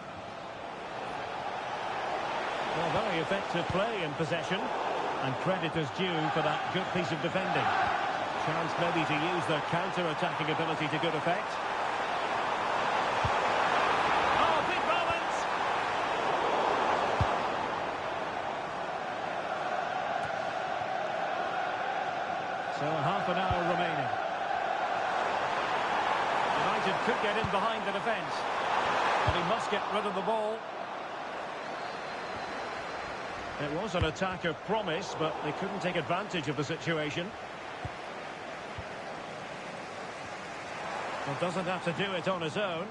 Well, very effective play in possession, and credit is due for that good piece of defending. Chance maybe to use their counter-attacking ability to good effect. Oh, big moment! So half an hour remaining. United could get in behind the defence, but he must get rid of the ball. It was an attack of promise, but they couldn't take advantage of the situation. Well, doesn't have to do it on his own.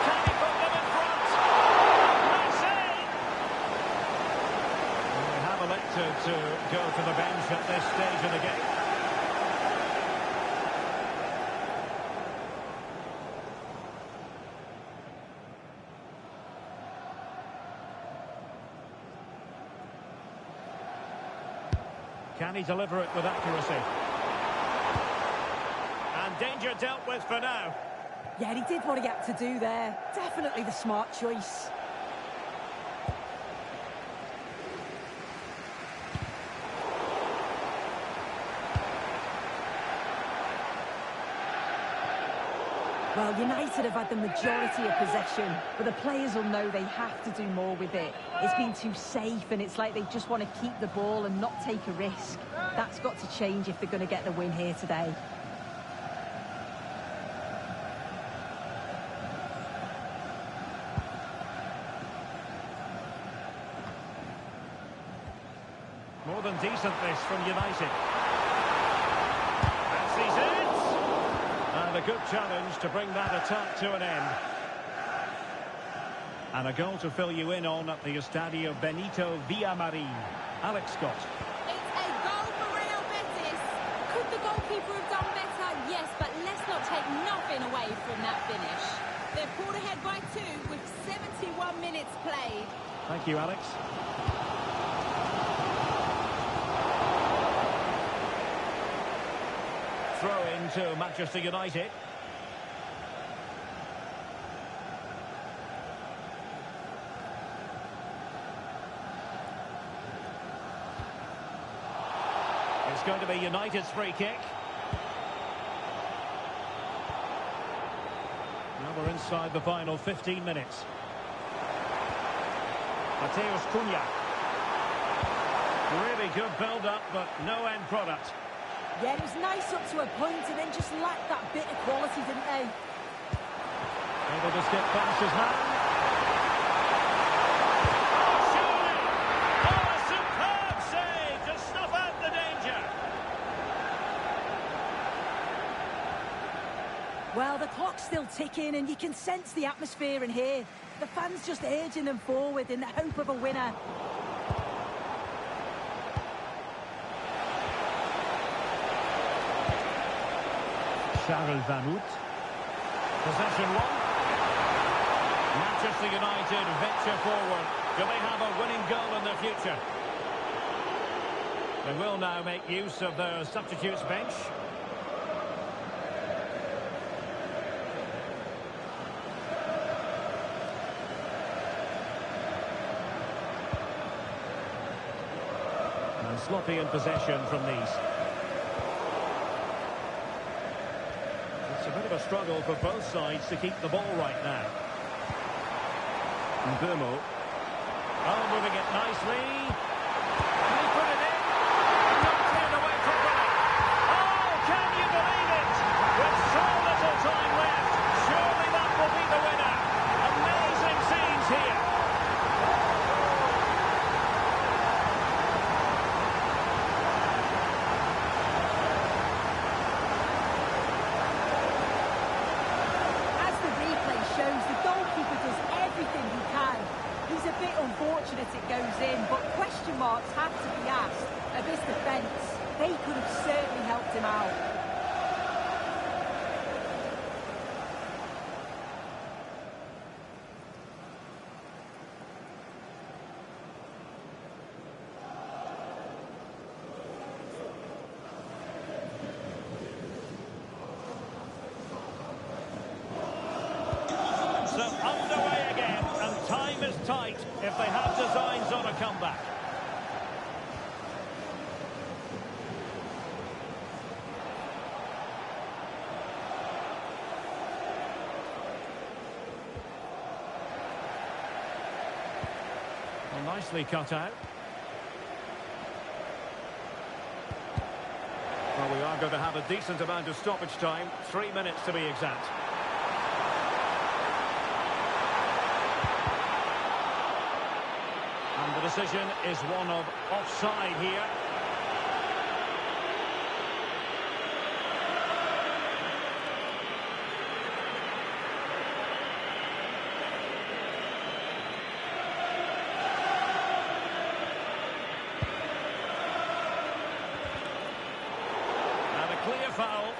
Can he put them in front? Great save! Well, they have elected to go to the bench at this stage of the game. Can he deliver it with accuracy? And danger dealt with for now. Yeah, he did what he had to do there. Definitely the smart choice. Well, United have had the majority of possession, but the players will know they have to do more with it. It's been too safe, and it's like they just want to keep the ball and not take a risk. That's got to change if they're going to get the win here today. More than decent this from United. And sees it! And a good challenge to bring that attack to an end. And a goal to fill you in on at the Estadio Benito Villamarin. Alex Scott. It's a goal for Real Betis. Could the goalkeeper have done better? Yes, but let's not take nothing away from that finish. They're pulled ahead by 2 with 71 minutes played. Thank you, Alex. Throw into Manchester United. It's going to be United's free kick. Now we're inside the final 15 minutes. Mateus Cunha. Really good build-up, but no end product. Yeah, it was nice up to a point, and then just lacked that bit of quality, didn't they? Able to skip past his man. Oh, a superb save to snuff out the danger. still ticking, and you can sense the atmosphere in here. The fans just urging them forward in the hope of a winner. Charles Van Hout. Possession one. Manchester United venture forward. Do they have a winning goal in the future? They will now make use of their substitutes bench. And sloppy in possession from these. It's a bit of a struggle for both sides to keep the ball right now. Mbumo. Oh, moving it nicely. Can he put it in? Not cleared away properly. Oh, can you believe it? With so little time left, surely that will be the winner. Amazing scenes here. As the replay shows, the goalkeeper does everything he can. He's a bit unfortunate it goes in, but question marks have to be asked of his defence. They could have certainly helped him out. So underway again, and time is tight if they have designs on a comeback. Well, nicely cut out. Well, we are going to have a decent amount of stoppage time, 3 minutes to be exact. And the decision is one of offside here. And a clear foul.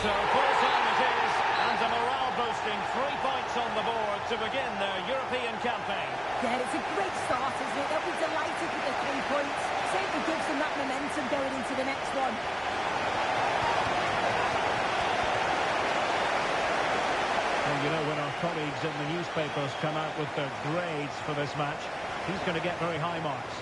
So full time it is, and a morale-boosting 3 points on the board to begin their European campaign. Yeah, it's a great start, isn't it? They'll be delighted with the 3 points. Certainly gives them that momentum going into the next one. Well, you know, when our colleagues in the newspapers come out with their grades for this match, he's going to get very high marks.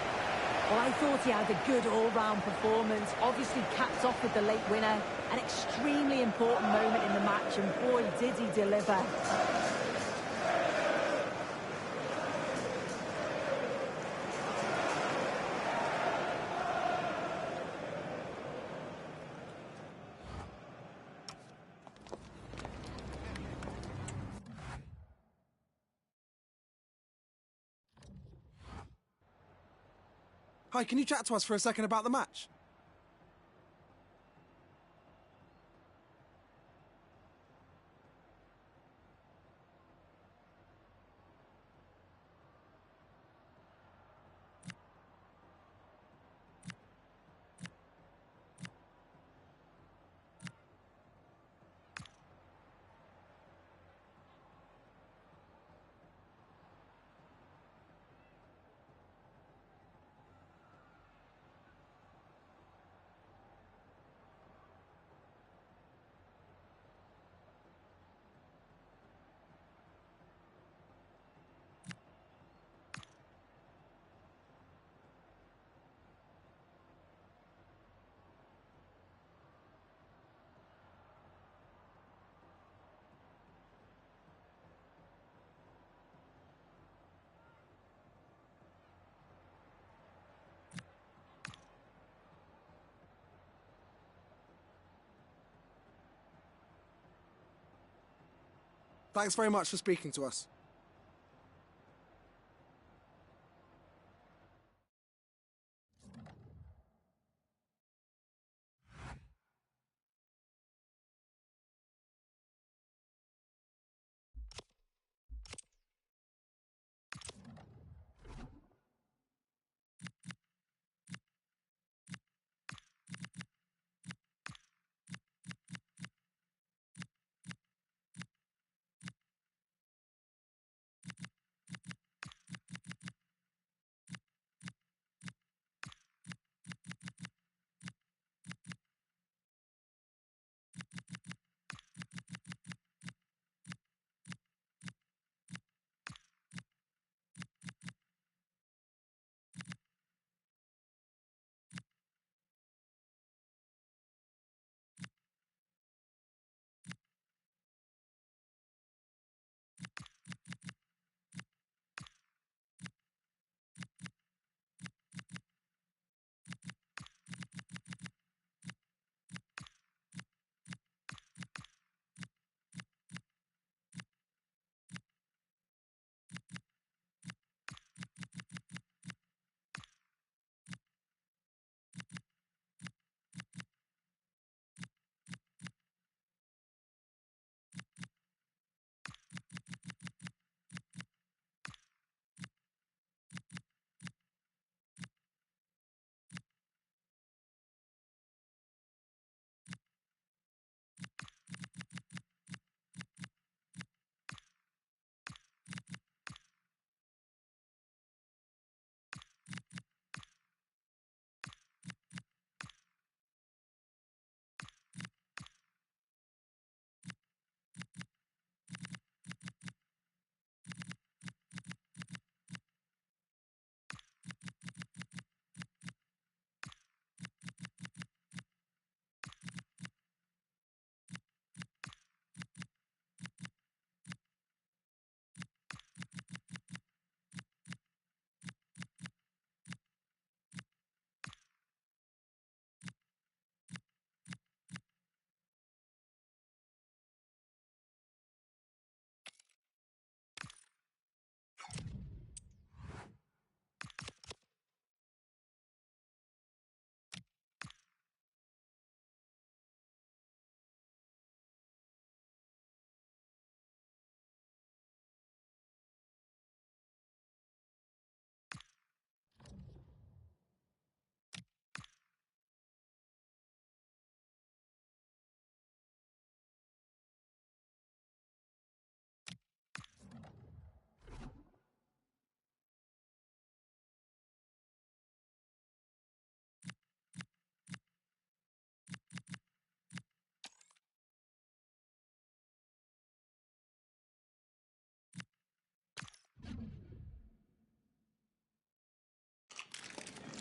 Well, I thought he had a good all-round performance. Obviously caps off with the late winner. An extremely important moment in the match, and boy, did he deliver. Hi, can you chat to us for a second about the match? Thanks very much for speaking to us.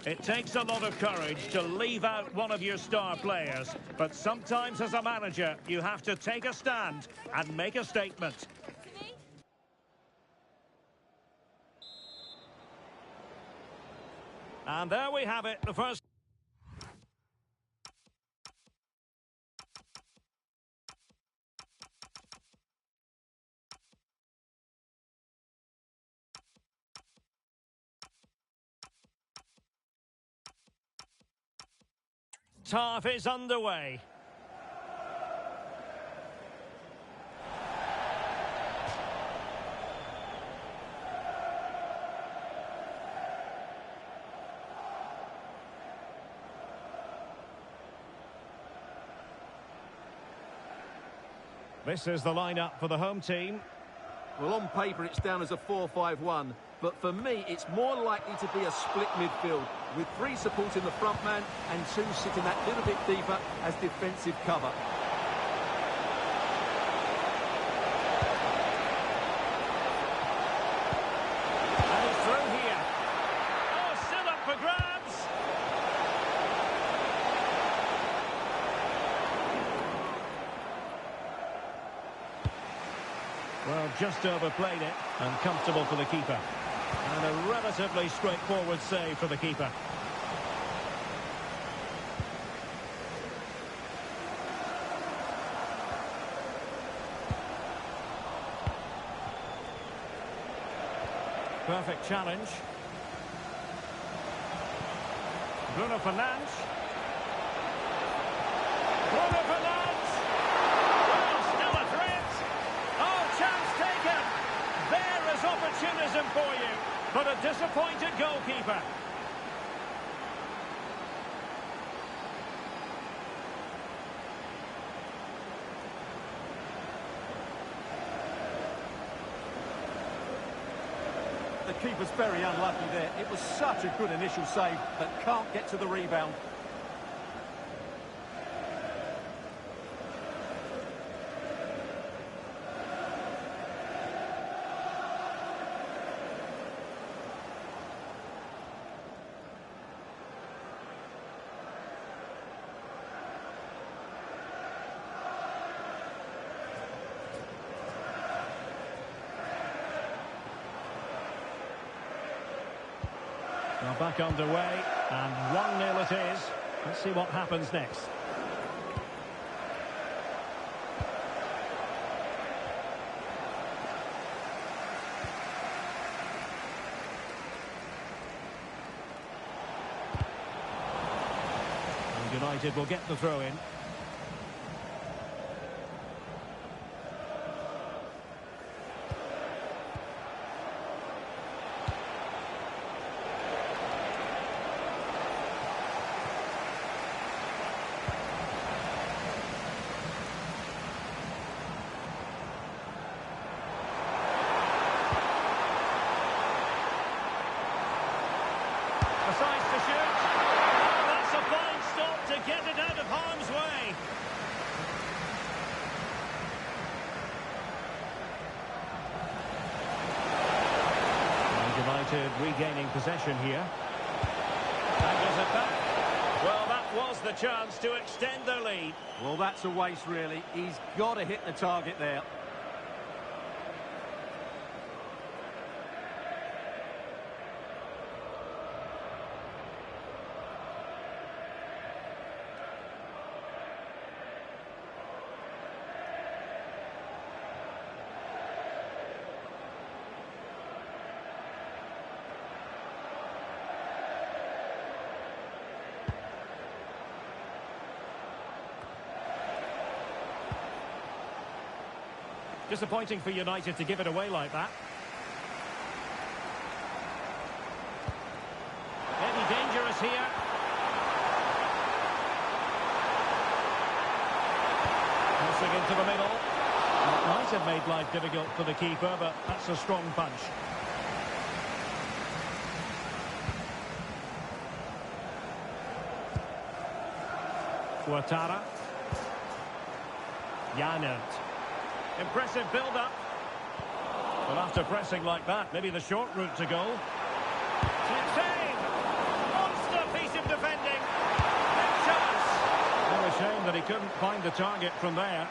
It takes a lot of courage to leave out one of your star players, but sometimes as a manager, you have to take a stand and make a statement. And there we have it, the first... Half is underway. This is the lineup for the home team. Well, on paper, it's down as a 4-5-1. But for me, it's more likely to be a split midfield, with 3 supporting the front man and 2 sitting that little bit deeper as defensive cover. And he's through here. Oh, still up for grabs. Well, just overplayed it, and comfortable for the keeper. And a relatively straightforward save for the keeper. Perfect challenge. Bruno Fernandes. Bruno Fernandes! Well, still a threat. Oh, chance taken. There is opportunism for you, but a disappointed goalkeeper. The keeper's very unlucky there. It was such a good initial save, but can't get to the rebound. Well, back underway, and 1-0 it is. Let's see what happens next. And United will get the throw in. Decides to shoot. Oh, that's a fine stop to get it out of harm's way. And United regaining possession here. Angles it back. Well, that was the chance to extend their lead. Well, that's a waste, really. He's got to hit the target there. Disappointing for United to give it away like that. Maybe dangerous here. Crossing into the middle. That might have made life difficult for the keeper, but that's a strong punch. Ouattara. Janert. Impressive build-up. Well, after pressing like that, maybe the short route to goal. Save! Monster piece of defending. Big chance. Well, a shame that he couldn't find the target from there.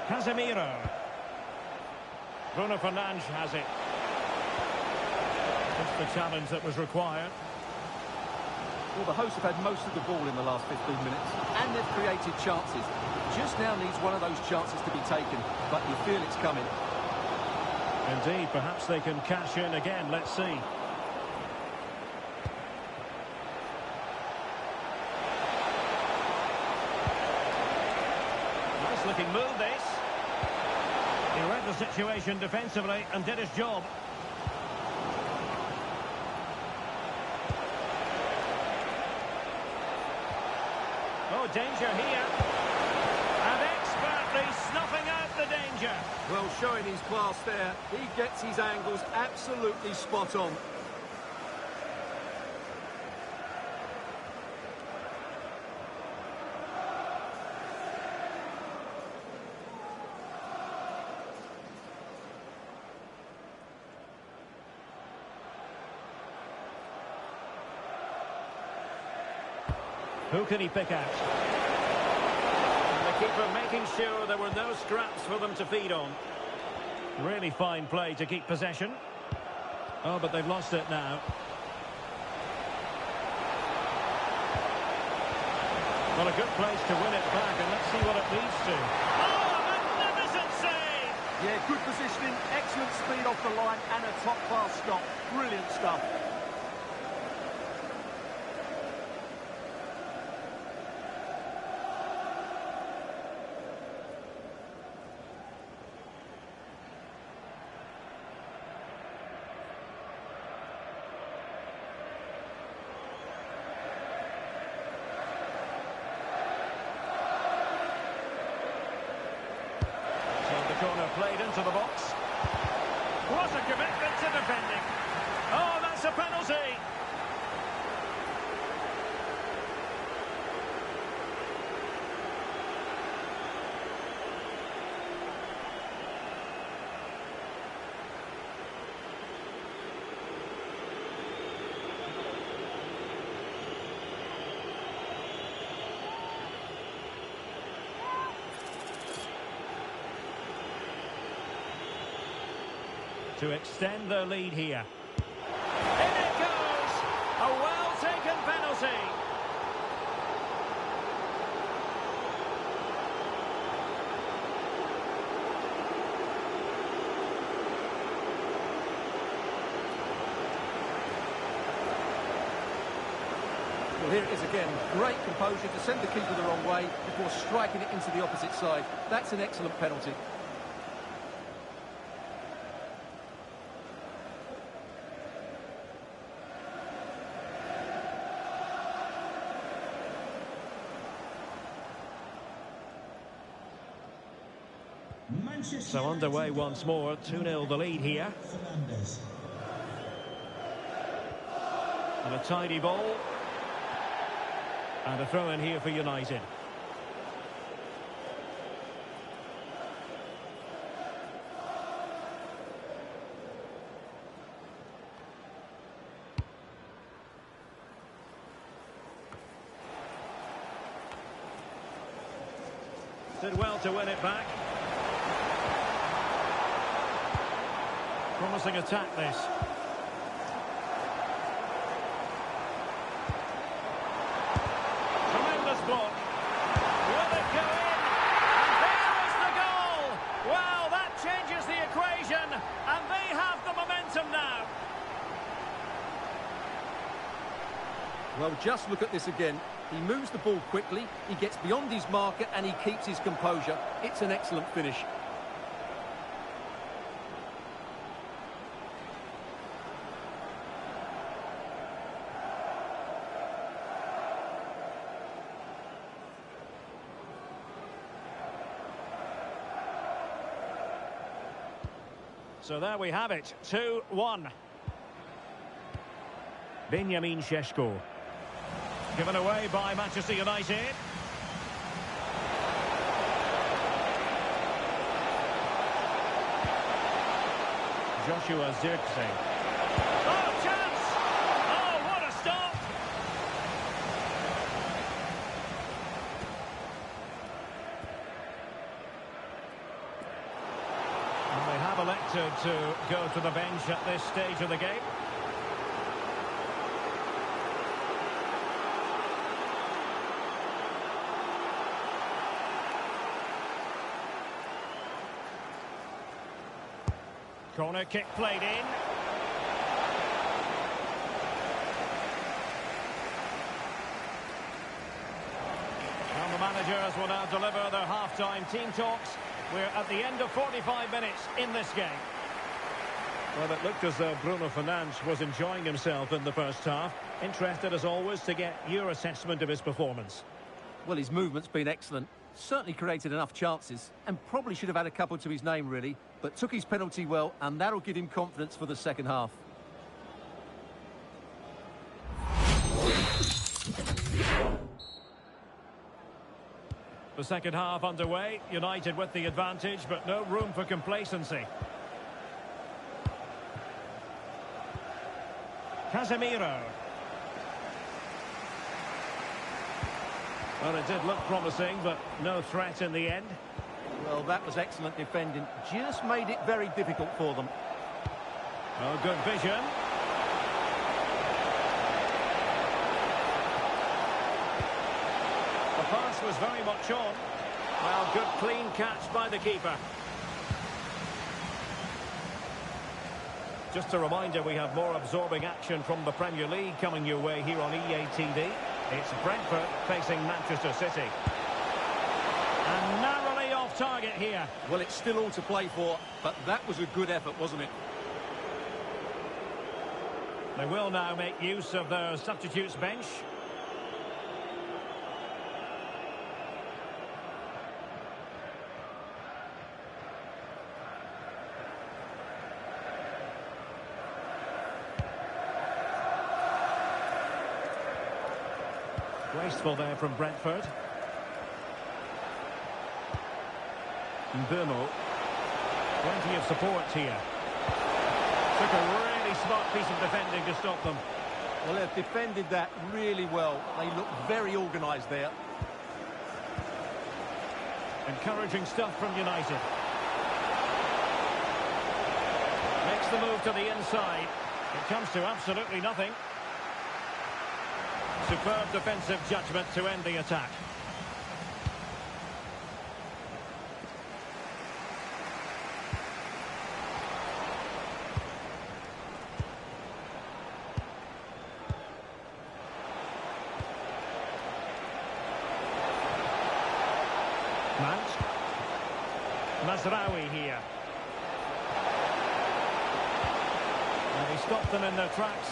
Casemiro. Bruno Fernandes has it. Just the challenge that was required. Well, the hosts have had most of the ball in the last 15 minutes, and they've created chances. Just now needs one of those chances to be taken, but you feel it's coming. Indeed, perhaps they can cash in again. Let's see. Nice looking move, this. He read the situation defensively and did his job. Oh, danger here. And expertly snuffing out the danger. Well, showing his class there. He gets his angles absolutely spot on. Who can he pick out? And the keeper making sure there were no scraps for them to feed on. Really fine play to keep possession. Oh, but they've lost it now. Well, a good place to win it back, and let's see what it leads to. Oh, a magnificent save! Yeah, good positioning, excellent speed off the line, and a top-class stop. Brilliant stuff. Corner played into the box. What a commitment to defending. Oh, that's a penalty. To extend their lead here. In it goes! A well-taken penalty. Well, here it is again. Great composure to send the keeper the wrong way before striking it into the opposite side. That's an excellent penalty. So underway once more, 2-0 the lead here. And a tidy ball. And a throw in here for United. Did well to win it back. Promising attack, this. Tremendous block. Will it go in? And there is the goal! Well, that changes the equation, and they have the momentum now. Well, just look at this again. He moves the ball quickly, he gets beyond his marker, and he keeps his composure. It's an excellent finish. So there we have it, 2-1. Benjamin Šeško. Given away by Manchester United. Joshua Zirkzee. Oh, chance! Oh, what a stop! And they have elected to go to the bench at this stage of the game. Corner kick played in. And the managers will now deliver their half-time team talks. We're at the end of 45 minutes in this game. Well, it looked as though Bruno Fernandes was enjoying himself in the first half. Interested, as always, to get your assessment of his performance. Well, his movement's been excellent. Certainly created enough chances, and probably should have had a couple to his name, really, but took his penalty well, and that'll give him confidence for the second half. The second half underway, United with the advantage, but no room for complacency. Casemiro. Well, it did look promising, but no threat in the end. Well, that was excellent defending. Just made it very difficult for them. Oh, good vision. A pass was very much on. Well, good clean catch by the keeper. Just a reminder, we have more absorbing action from the Premier League coming your way here on EA TV. It's Brentford facing Manchester City. And narrowly off target here. Well, it's still all to play for, but that was a good effort, wasn't it? They will now make use of their substitutes bench. Wasteful there from Brentford. Burmo. Plenty of support here. Took a really smart piece of defending to stop them. Well, they've defended that really well. They look very organised there. Encouraging stuff from United. Makes the move to the inside. It comes to absolutely nothing. Superb defensive judgment to end the attack. Mazraoui here. And he stopped them in their tracks.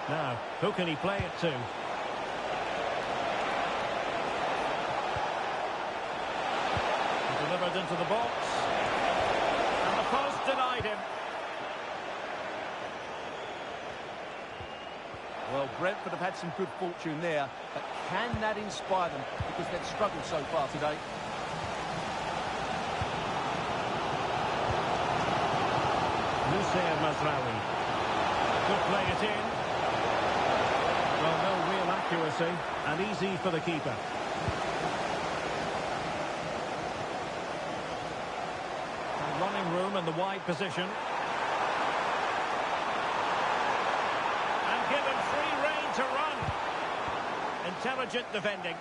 Now, who can he play it to? Delivered into the box. And the post denied him. Well, Brentford have had some good fortune there, but can that inspire them? Because they've struggled so far today. Lucien Mazraoui. Could play it in. Well, no real accuracy, and easy for the keeper. And running room in the wide position. And given free rein to run. Intelligent defending.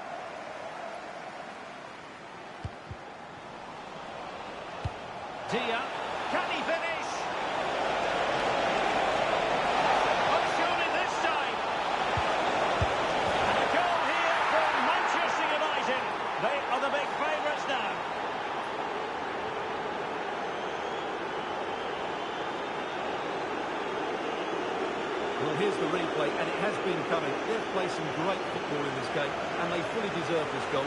Dia, can he finish? Well, here's the replay, and it has been coming. They've played some great football in this game, and they fully deserve this goal.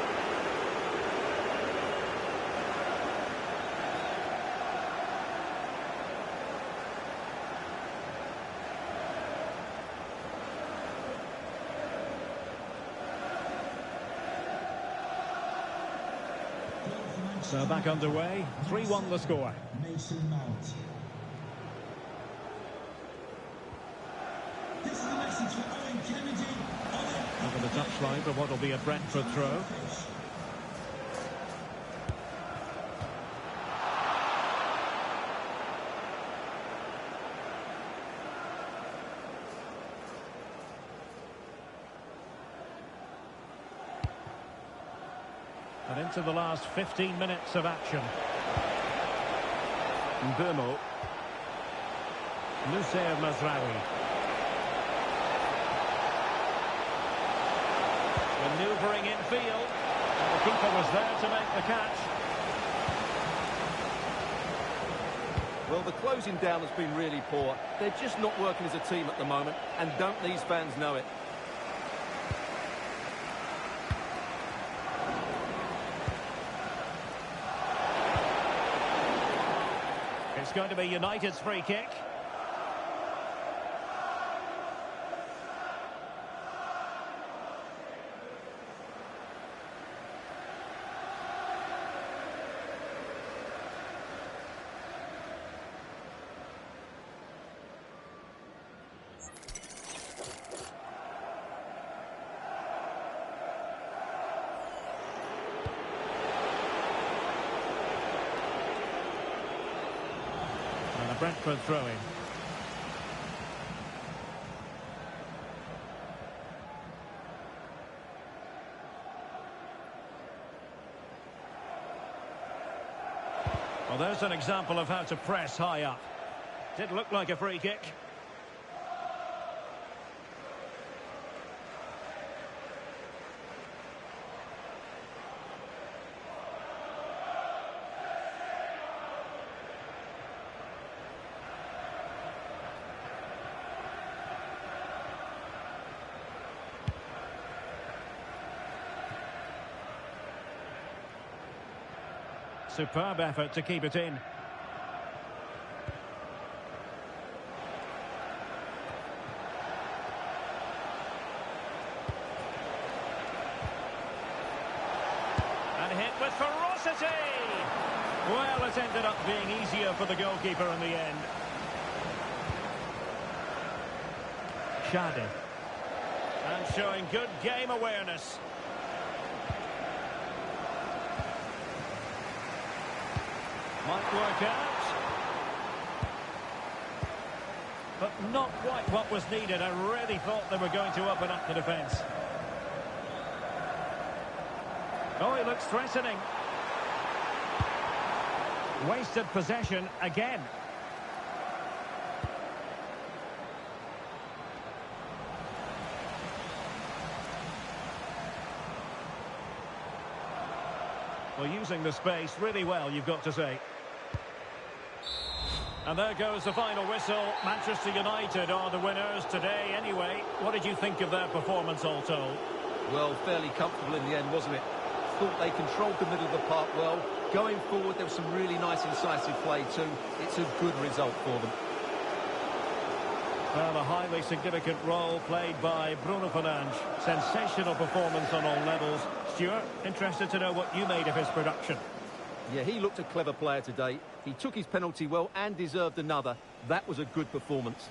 So back underway, 3-1 the score. Over the touchline for what will be a Brentford throw. And into the last 15 minutes of action. Burmo. Lucien Mazraoui. Manoeuvring infield. And the keeper was there to make the catch. Well, the closing down has been really poor. They're just not working as a team at the moment, and don't these fans know it? It's going to be United's free kick. Brentford throw-in. Well, there's an example of how to press high up. Did look like a free kick. Superb effort to keep it in. And hit with ferocity! Well, it ended up being easier for the goalkeeper in the end. Shadi. And showing good game awareness. Might work out. But not quite what was needed. I really thought they were going to open up the defence. Oh, he looks threatening. Wasted possession again. Well, using the space really well, you've got to say. And there goes the final whistle. Manchester United are the winners today anyway. What did you think of their performance all told? Well, fairly comfortable in the end, wasn't it? Thought they controlled the middle of the park well. Going forward, there was some really nice incisive play too. It's a good result for them. Well, a highly significant role played by Bruno Fernandes. Sensational performance on all levels. Stuart, interested to know what you made of his production. Yeah, he looked a clever player today. He took his penalty well and deserved another. That was a good performance.